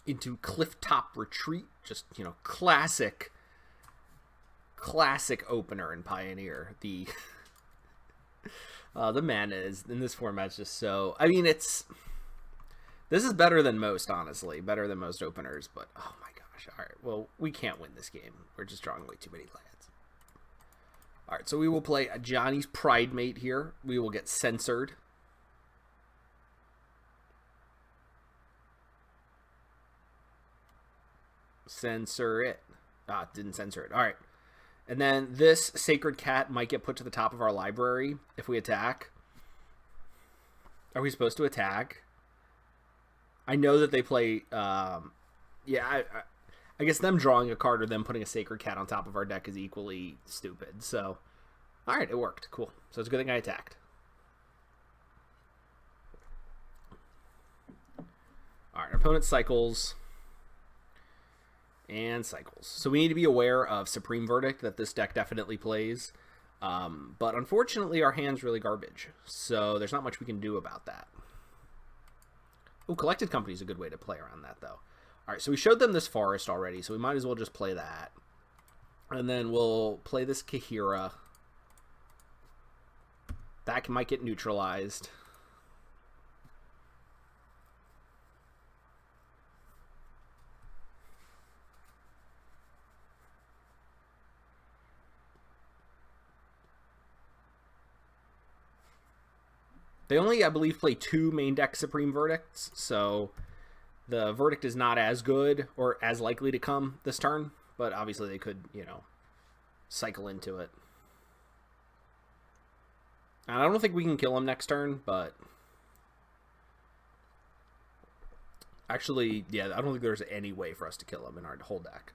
[SPEAKER 1] Into Clifftop Retreat. Just, you know, classic opener in Pioneer. The mana is in this format is just so... I mean, this is better than most, honestly. Better than most openers, but oh my gosh. Alright, well, we can't win this game. We're just drawing way too many lands. Alright, so we will play a Johnny's Pride Mate here. We will get censored. Censor it. Ah, didn't censor it. Alright. And then this Sacred Cat might get put to the top of our library if we attack. Are we supposed to attack? I know that they play... yeah, I guess them drawing a card or them putting a Sacred Cat on top of our deck is equally stupid. So, alright, it worked. Cool. So it's a good thing I attacked. Alright, our opponent cycles... and cycles. So we need to be aware of Supreme Verdict that this deck definitely plays. But unfortunately, our hand's really garbage. So there's not much we can do about that. Oh, Collected Company is a good way to play around that, though. Alright, so we showed them this Forest already, so we might as well just play that. And then we'll play this Kaheera. That might get neutralized. They only, I believe, play 2 main deck Supreme Verdicts, so the Verdict is not as good or as likely to come this turn, but obviously they could, you know, cycle into it. And I don't think we can kill him next turn, but... actually, yeah, I don't think there's any way for us to kill him in our whole deck.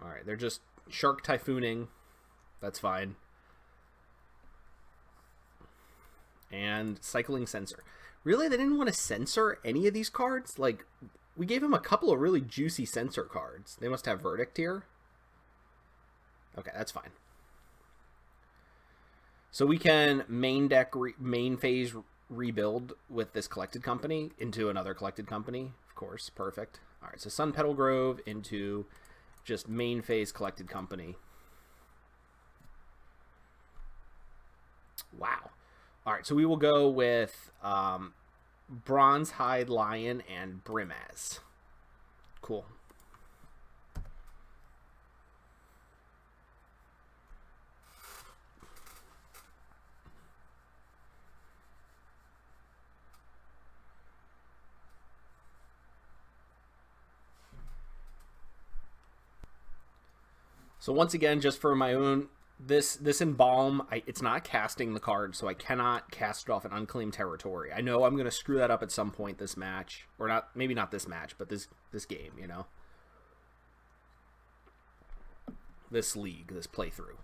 [SPEAKER 1] Alright, they're just Shark Typhooning. That's fine. And Cycling Censor. Really? They didn't want to censor any of these cards? Like, we gave them a couple of really juicy censor cards. They must have Verdict here. Okay, that's fine. So we can main phase rebuild with this Collected Company into another Collected Company. Of course, perfect. Alright, so Sun Petal Grove into just main phase Collected Company. Wow. Alright, so we will go with Bronze Hide Lion and Brimaz. Cool. So once again, just for my own... This Embalm, it's not casting the card, so I cannot cast it off an unclaimed territory. I know I'm going to screw that up at some point this match. Or not, maybe not this match, but this game, you know? This league, this playthrough.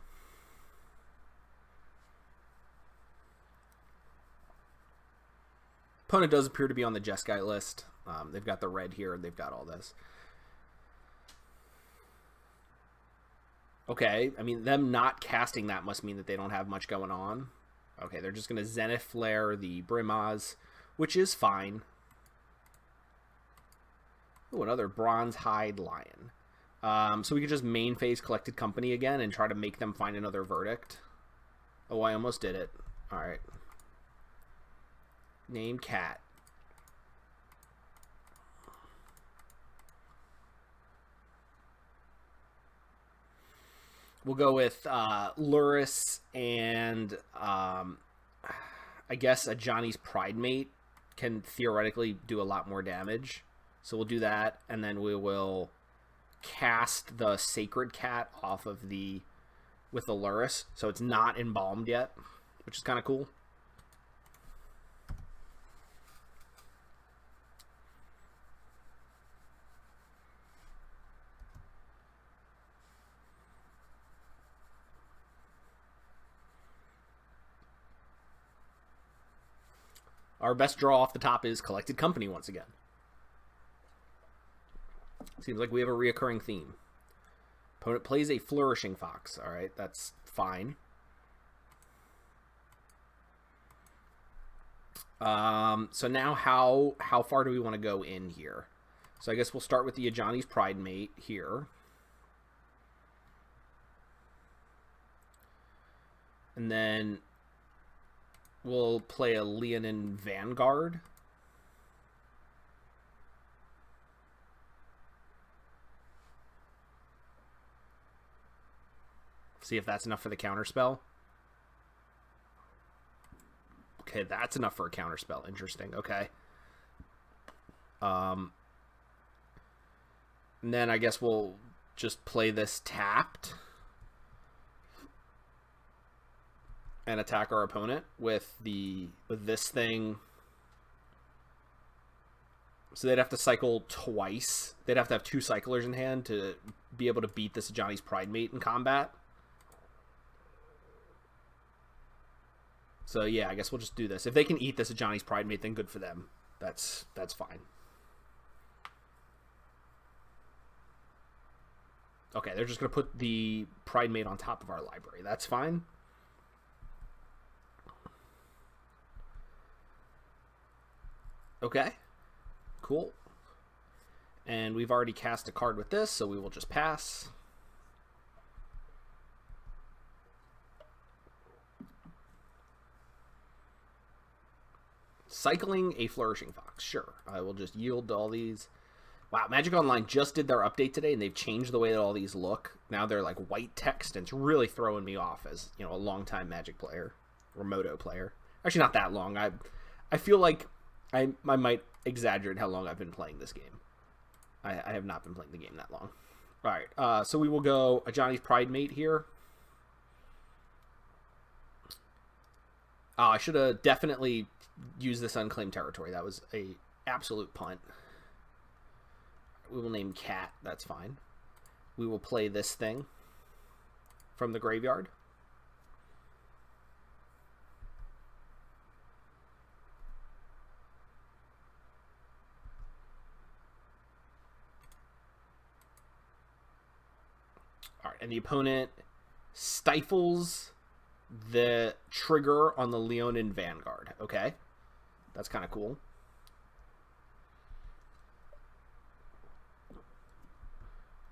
[SPEAKER 1] Opponent does appear to be on the Jeskai list. They've got the red here, and they've got all this. Okay, I mean, them not casting that must mean that they don't have much going on. Okay, they're just going to Zenith Flare the Brimaz, which is fine. Ooh, another Bronze Hide Lion. So we could just main phase Collected Company again and try to make them find another verdict. Oh, I almost did it. Alright. Name cat. We'll go with Luris and I guess a Johnny's Pride Mate can theoretically do a lot more damage. So we'll do that, and then we will cast the Sacred Cat off of the with the Luris, so it's not embalmed yet, which is kind of cool. Our best draw off the top is Collected Company once again. Seems like we have a reoccurring theme. Opponent plays a Flourishing Fox. Alright, that's fine. So now how far do we want to go in here? So I guess we'll start with the Ajani's Pride Mate here. And then we'll play a Leonin Vanguard. See if that's enough for the counterspell. Okay, that's enough for a counterspell. Interesting. Okay. And then I guess we'll just play this tapped and attack our opponent with this thing. So they'd have to cycle twice. They'd have to have 2 cyclers in hand to be able to beat this Johnny's Pride Mate in combat. So yeah, I guess we'll just do this. If they can eat this Johnny's Pride Mate, then good for them. That's fine. Okay, they're just going to put the Pride Mate on top of our library. That's fine. Okay, cool. And we've already cast a card with this, so we will just pass. Cycling a Flourishing Fox. Sure, I will just yield to all these. Wow, Magic Online just did their update today, and they've changed the way that all these look. Now they're like white text, and it's really throwing me off as, you know, a longtime Magic player or Moto player. Actually, not that long. I feel like I might exaggerate how long I've been playing this game. I have not been playing the game that long. All right, so we will go a Johnny's Pride Mate here. I should have definitely used this Unclaimed Territory. That was a absolute punt. We will name Cat. That's fine. We will play this thing from the graveyard. All right, and the opponent stifles the trigger on the Leonin Vanguard. Okay, that's kind of cool.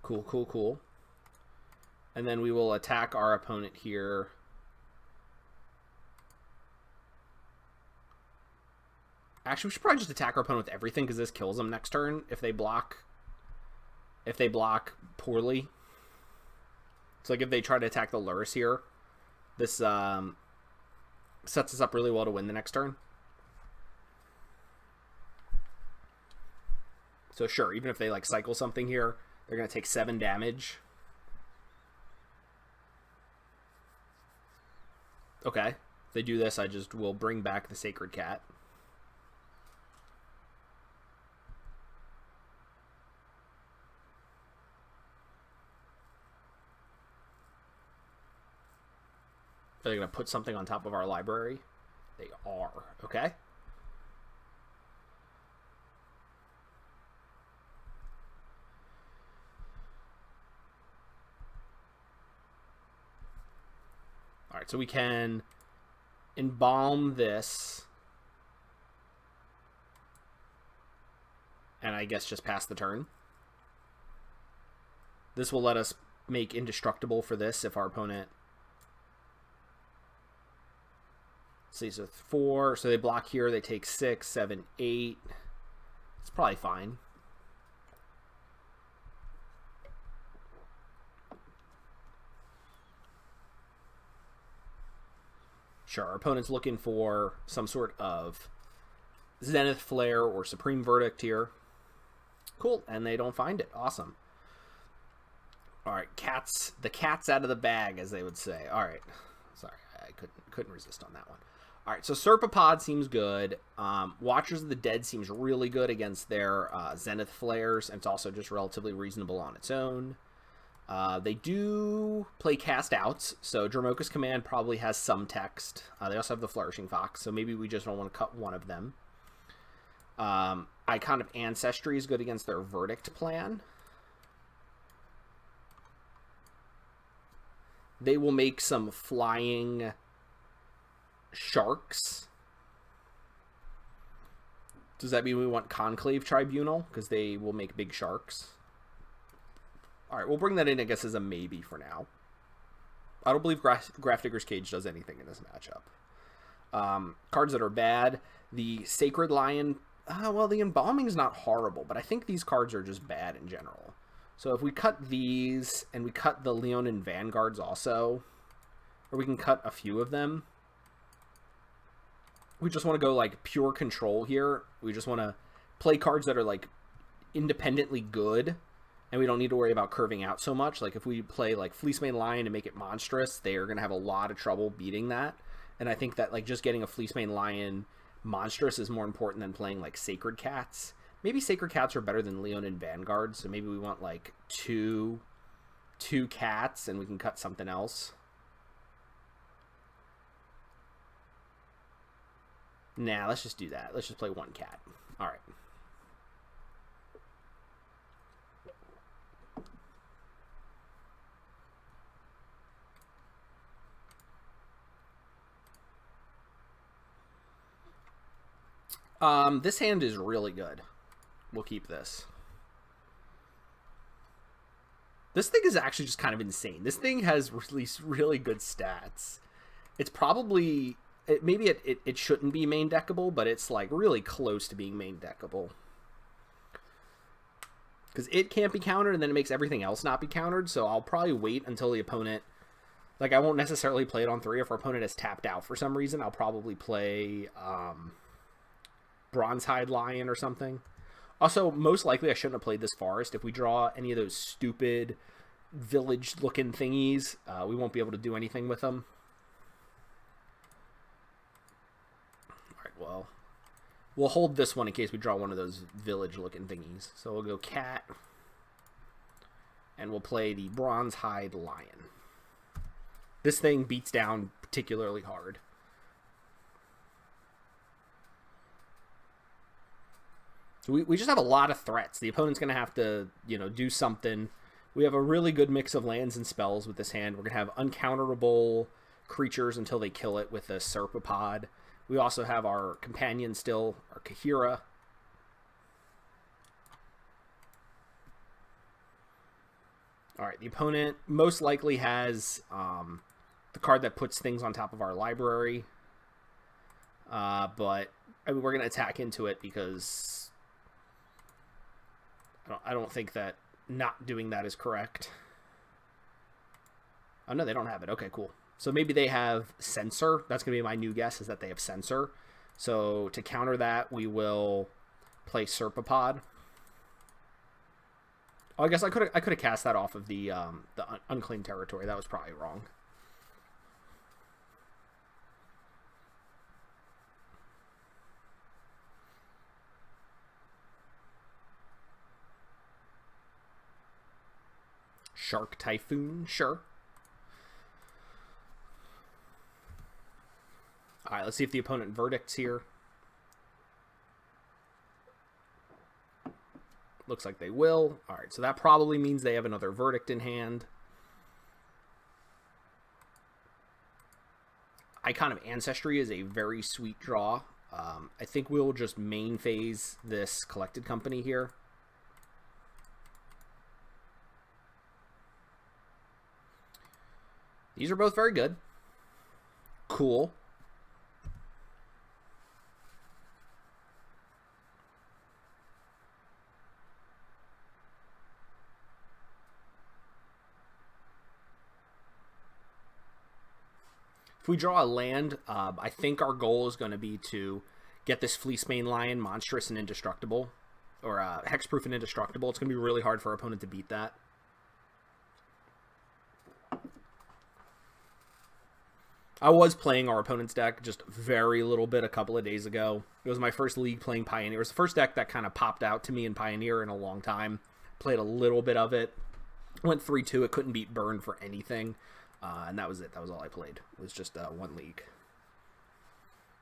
[SPEAKER 1] Cool. And then we will attack our opponent here. Actually, we should probably just attack our opponent with everything, because this kills them next turn if they block. If they block poorly. So like if they try to attack the Luris here, this sets us up really well to win the next turn. So sure, even if they like cycle something here, they're going to take 7 damage. Okay. If they do this, I just will bring back the Sacred Cat. Are they going to put something on top of our library? They are. Okay. Alright, so we can embalm this. And I guess just pass the turn. This will let us make indestructible for this if our opponent... See, so 4. So they block here. They take 6, 7, 8. It's probably fine. Sure, our opponent's looking for some sort of Zenith Flare or Supreme Verdict here. Cool, and they don't find it. Awesome. All right, cats. The cat's out of the bag, as they would say. All right, sorry, I couldn't resist on that one. All right, so Serpapod seems good. Watchers of the Dead seems really good against their Zenith Flares, and it's also just relatively reasonable on its own. They do play Cast Outs, so Dromoka's Command probably has some text. They also have the Flourishing Fox, so maybe we just don't want to cut one of them. Icon of Ancestry is good against their Verdict plan. They will make some flying sharks. Does that mean we want Conclave Tribunal? Because they will make big sharks. Alright, we'll bring that in, I guess, as a maybe for now. I don't believe Grafdigger's Cage does anything in this matchup. Cards that are bad. The Sacred Lion... well, the Embalming's not horrible, but I think these cards are just bad in general. So if we cut these, and we cut the Leonin Vanguards also, or we can cut a few of them, we just want to go, like, pure control here. We just want to play cards that are, like, independently good, and we don't need to worry about curving out so much. Like, if we play, like, Fleecemane Lion and make it monstrous, they are going to have a lot of trouble beating that. And I think that, like, just getting a Fleecemane Lion monstrous is more important than playing, like, Sacred Cats. Maybe Sacred Cats are better than Leonin Vanguard, so maybe we want, like, two cats, and we can cut something else. Nah, let's just do that. Let's just play one cat. All right. This hand is really good. We'll keep this. This thing is actually just kind of insane. This thing has really good stats. It's probably... maybe it shouldn't be main deckable, but it's like really close to being main deckable. Because it can't be countered, and then it makes everything else not be countered, so I'll probably wait until the opponent... Like, I won't necessarily play it on 3. If our opponent is tapped out for some reason, I'll probably play... Bronzehide Lion or something. Also, most likely I shouldn't have played this forest. If we draw any of those stupid village-looking thingies, we won't be able to do anything with them. Alright, well, we'll hold this one in case we draw one of those village-looking thingies. So we'll go cat, and we'll play the Bronzehide Lion. This thing beats down particularly hard. So we just have a lot of threats. The opponent's going to have to, you know, do something. We have a really good mix of lands and spells with this hand. We're going to have uncounterable creatures until they kill it with a Serpapod. We also have our companion still, our Kaheera. Alright, the opponent most likely has the card that puts things on top of our library. But I mean, we're going to attack into it because... I don't think that not doing that is correct. Oh, no, they don't have it. Okay, cool. So maybe they have Censor. That's going to be my new guess, is that they have Censor. So to counter that, we will play Serpapod. Oh, I guess I could have cast that off of the unclaimed territory. That was probably wrong. Shark Typhoon, sure. Alright, let's see if the opponent verdicts here. Looks like they will. Alright, so that probably means they have another verdict in hand. Icon of Ancestry is a very sweet draw. I think we'll just main phase this Collected Company here. These are both very good. Cool. If we draw a land, I think our goal is going to be to get this Fleecemane Lion monstrous and indestructible, or hexproof and indestructible. It's going to be really hard for our opponent to beat that. I was playing our opponent's deck just very little bit a couple of days ago. It was my first league playing Pioneer. It was the first deck that kind of popped out to me in Pioneer in a long time. Played a little bit of it. Went 3-2. It couldn't beat Burn for anything. And that was it. That was all I played. It was just one league.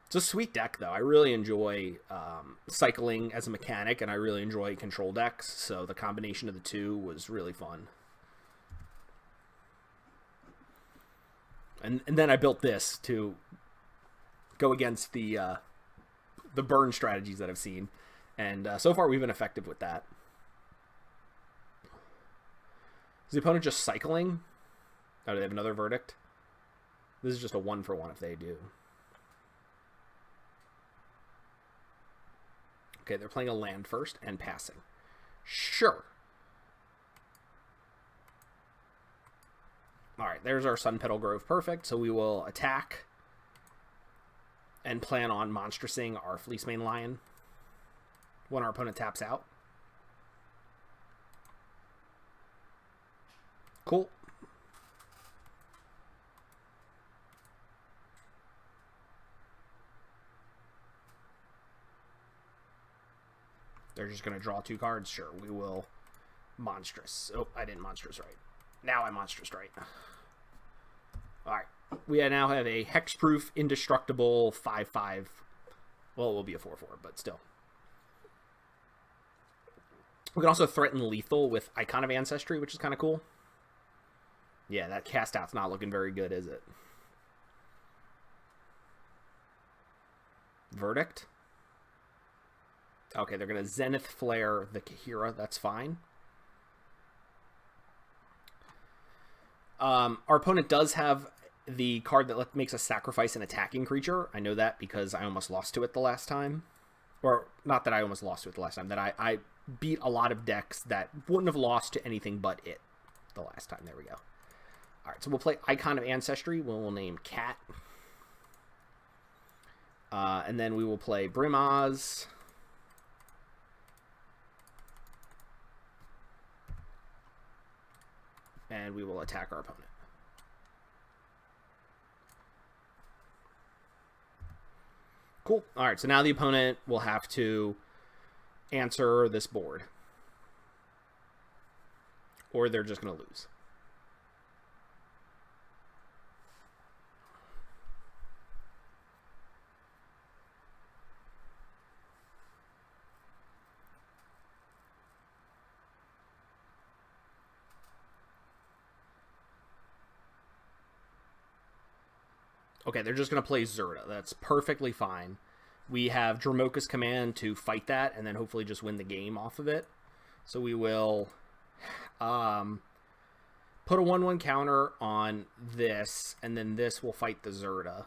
[SPEAKER 1] It's a sweet deck, though. I really enjoy cycling as a mechanic, and I really enjoy control decks. So the combination of the two was really fun. And then I built this to go against the burn strategies that I've seen. And so far we've been effective with that. Is the opponent just cycling? Oh, do they have another verdict? This is just a 1-for-1 if they do. Okay, they're playing a land first and passing. Sure. Alright, there's our Sun Petal Grove. Perfect. So we will attack and plan on monstrosing our Fleecemane Lion when our opponent taps out. Cool. They're just going to draw 2 cards. Sure, we will monstrous. Oh, I didn't monstrous right. Now I monstrous right. Alright. We now have a hexproof, indestructible 5/5. Well, it will be a 4/4, but still. We can also threaten lethal with Icon of Ancestry, which is kind of cool. Yeah, that cast out's not looking very good, is it? Verdict. Okay, they're going to Zenith Flare the Kaheera. That's fine. Our opponent does have the card that makes us sacrifice an attacking creature. I know that because I almost lost to it the last time. Or, not that I almost lost to it the last time. That I beat a lot of decks that wouldn't have lost to anything but it the last time. There we go. Alright, so we'll play Icon of Ancestry. We'll name Cat. And then we will play Brimaz. And we will attack our opponent. Cool. All right, so now the opponent will have to answer this board. Or they're just going to lose. Okay, they're just going to play Zerta. That's perfectly fine. We have Dramoka's Command to fight that and then hopefully just win the game off of it. So we will put a 1/1 counter on this, and then this will fight the Zerta.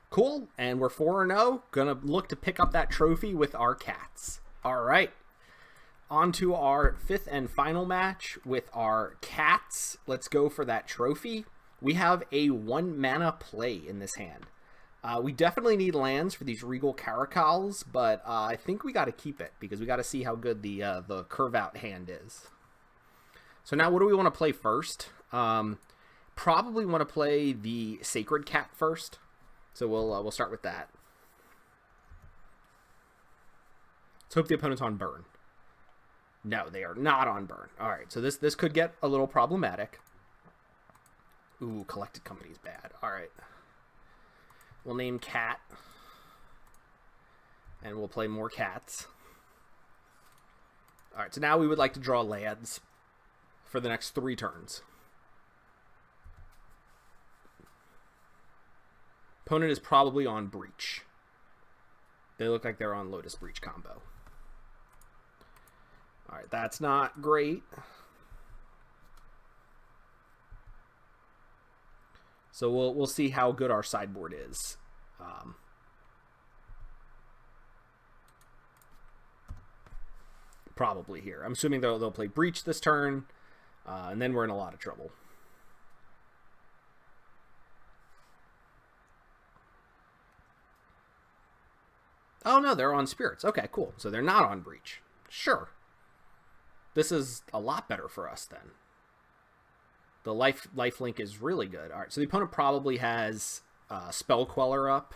[SPEAKER 1] Cool, and we're 4-0. Gonna look to pick up that trophy with our cats. All right, on to our 5th and final match with our cats. Let's go for that trophy. We have a 1-mana play in this hand. We definitely need lands for these Regal Caracals, but I think we got to keep it because we got to see how good the curve out hand is. So now what do we want to play first? Probably want to play the Sacred Cat first. So we'll start with that. Let's hope the opponent's on burn. No, they are not on burn. All right, so this could get a little problematic. Ooh, Collected Company is bad. All right. We'll name Cat. And we'll play more cats. Alright, so now we would like to draw lands for the next 3 turns. Opponent is probably on Breach. They look like they're on Lotus Breach combo. Alright, that's not great. So we'll see how good our sideboard is. Probably here. I'm assuming they'll play Breach this turn, and then we're in a lot of trouble. Oh no, they're on Spirits. Okay, cool. So they're not on Breach. Sure. This is a lot better for us then. The life link is really good. All right, so the opponent probably has Spell Queller up.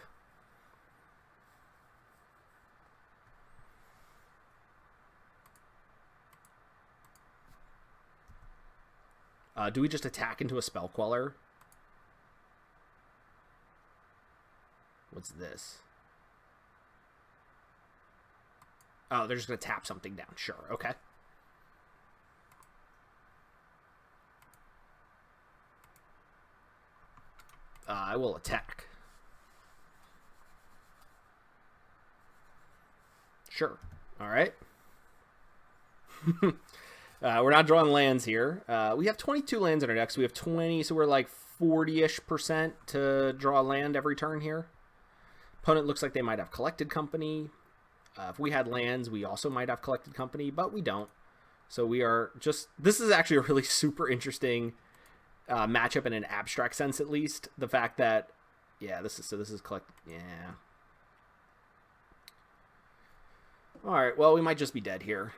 [SPEAKER 1] Do we just attack into a Spell Queller? What's this? Oh, they're just going to tap something down. Sure, okay. I will attack. Sure. All right. We're not drawing lands here. We have 22 lands in our deck, so we have 20, so we're like 40-ish% to draw land every turn here. Opponent looks like they might have Collected Company. If we had lands, we also might have Collected Company, but we don't. So we are just... This is actually a really super interesting matchup in an abstract sense, at least. The fact that... Yeah, this is Collected... Yeah. Alright, well, we might just be dead here.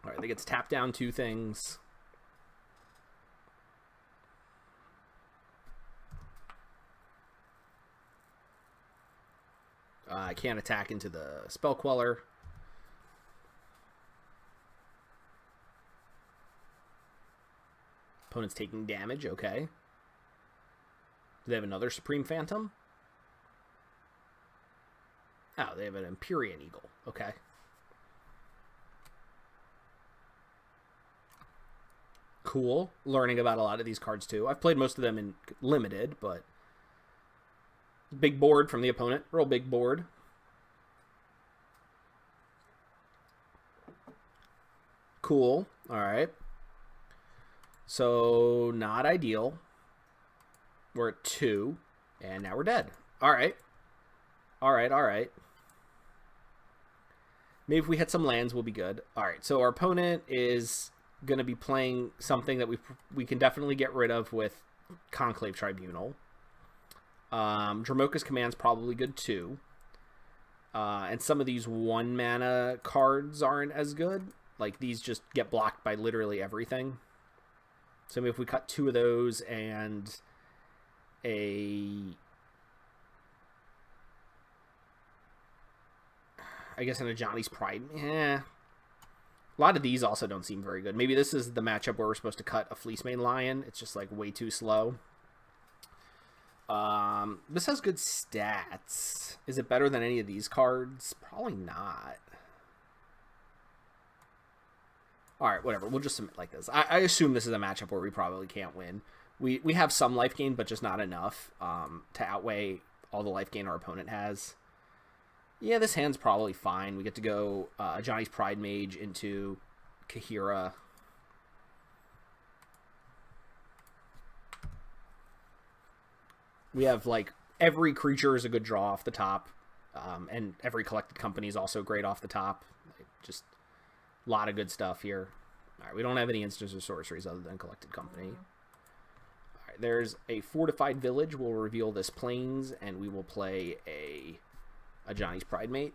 [SPEAKER 1] Alright, they get to tap down 2 things. I can't attack into the Spell Queller. Opponent's taking damage, okay. Do they have another Supreme Phantom? Oh, they have an Empyrean Eagle, okay. Cool. Learning about a lot of these cards, too. I've played most of them in Limited, but... Big board from the opponent. Real big board. Cool. Alright. So, not ideal. We're at 2. And now we're dead. Alright. Alright. Maybe if we hit some lands, we'll be good. Alright, so our opponent is going to be playing something that we can definitely get rid of with Conclave Tribunal. Dromoka's Command's probably good too. And some of these 1 mana cards aren't as good. Like, these just get blocked by literally everything. So maybe if we cut 2 of those and I guess in a Johnny's Pride. A lot of these also don't seem very good. Maybe this is the matchup where we're supposed to cut a Fleecemane Lion. It's just, like, way too slow. This has good stats. Is it better than any of these cards? Probably not. Alright, whatever. We'll just submit like this. I assume this is a matchup where we probably can't win. We have some life gain, but just not enough to outweigh all the life gain our opponent has. Yeah, this hand's probably fine. We get to go Johnny's Pride Mage into Kaheera. We have, like, every creature is a good draw off the top. And every Collected Company is also great off the top. Like, just a lot of good stuff here. Alright, we don't have any instants or sorceries other than Collected Company. Alright, there's a Fortified Village. We'll reveal this Plains, and we will play a Johnny's Pride Mate.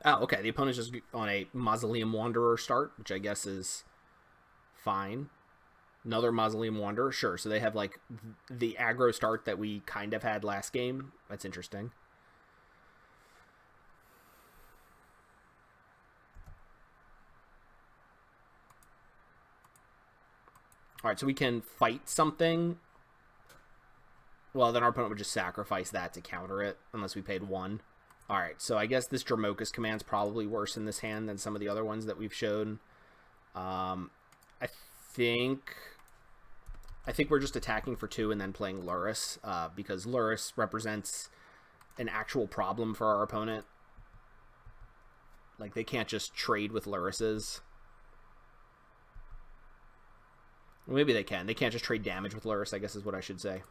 [SPEAKER 1] Oh, okay. The opponent's just on a Mausoleum Wanderer start, which I guess is fine. Another Mausoleum Wanderer. Sure. So they have, like, the aggro start that we kind of had last game. That's interesting. Alright, so we can fight something. Well, then our opponent would just sacrifice that to counter it, unless we paid 1. Alright, so I guess this Dromoka's command's probably worse in this hand than some of the other ones that we've shown. I think we're just attacking for 2 and then playing Lurrus, because Lurrus represents an actual problem for our opponent. Like, they can't just trade with Lurruses. Well, maybe they can. They can't just trade damage with Lurrus, I guess is what I should say.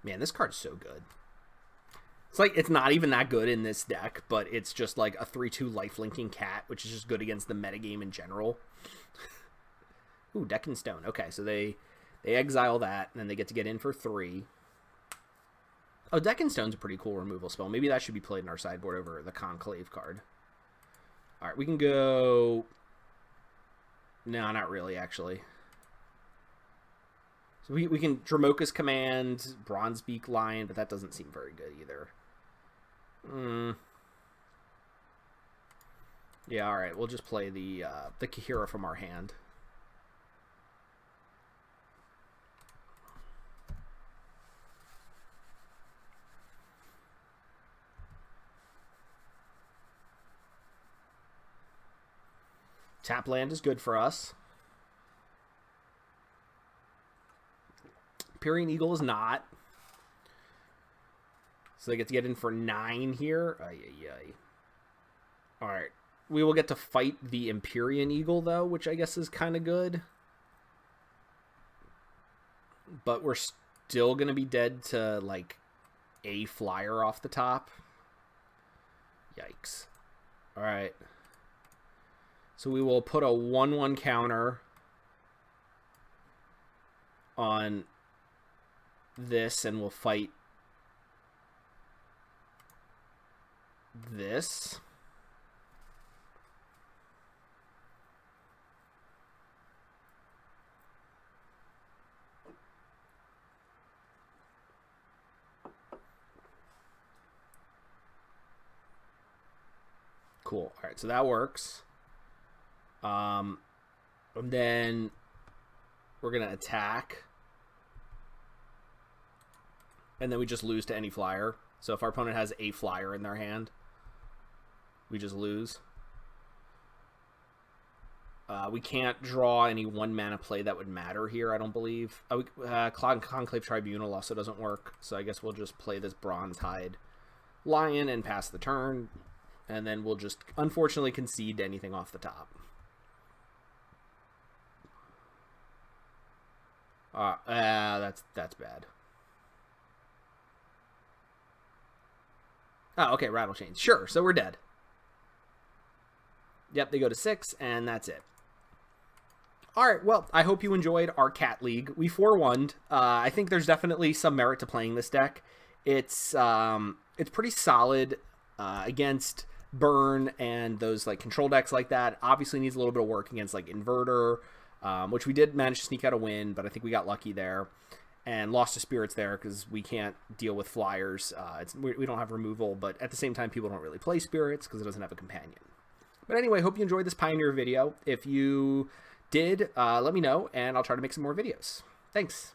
[SPEAKER 1] Man, this card's so good. It's like, it's not even that good in this deck, but it's just like a 3/2 life-linking cat, which is just good against the metagame in general. Ooh, Deck and Stone. Okay, so they exile that, and then they get to get in for 3. Oh, Deck and Stone's a pretty cool removal spell. Maybe that should be played in our sideboard over the Conclave card. Alright, we can go... No, not really, actually. So we can Dromoka's Command, Bronzebeak Lion, but that doesn't seem very good either. Yeah, alright, we'll just play the Kaheera from our hand. Tap land is good for us. Empyrean Eagle is not. So they get to get in for 9 here. Alright. We will get to fight the Empyrean Eagle, though, which I guess is kind of good. But we're still going to be dead to, like, a flyer off the top. Yikes. Alright. So we will put a 1/1 counter on this, and we'll fight this. Cool. All right, so that works. And then we're gonna attack. And then we just lose to any flyer. So if our opponent has a flyer in their hand, we just lose. We can't draw any 1-mana play that would matter here, I don't believe. Conclave Tribunal also doesn't work, so I guess we'll just play this Bronzehide Lion and pass the turn. And then we'll just, unfortunately, concede to anything off the top. That's bad. Oh, okay, Rattle Chains. Sure, so we're dead. Yep, they go to 6, and that's it. Alright, well, I hope you enjoyed our Cat League. We 4-1'd. I think there's definitely some merit to playing this deck. It's pretty solid against Burn and those like control decks like that. Obviously needs a little bit of work against like Inverter, which we did manage to sneak out a win, but I think we got lucky there. And lost to Spirits there because we can't deal with flyers. We don't have removal, but at the same time, people don't really play Spirits because it doesn't have a companion. But anyway, hope you enjoyed this Pioneer video. If you did, let me know, and I'll try to make some more videos. Thanks.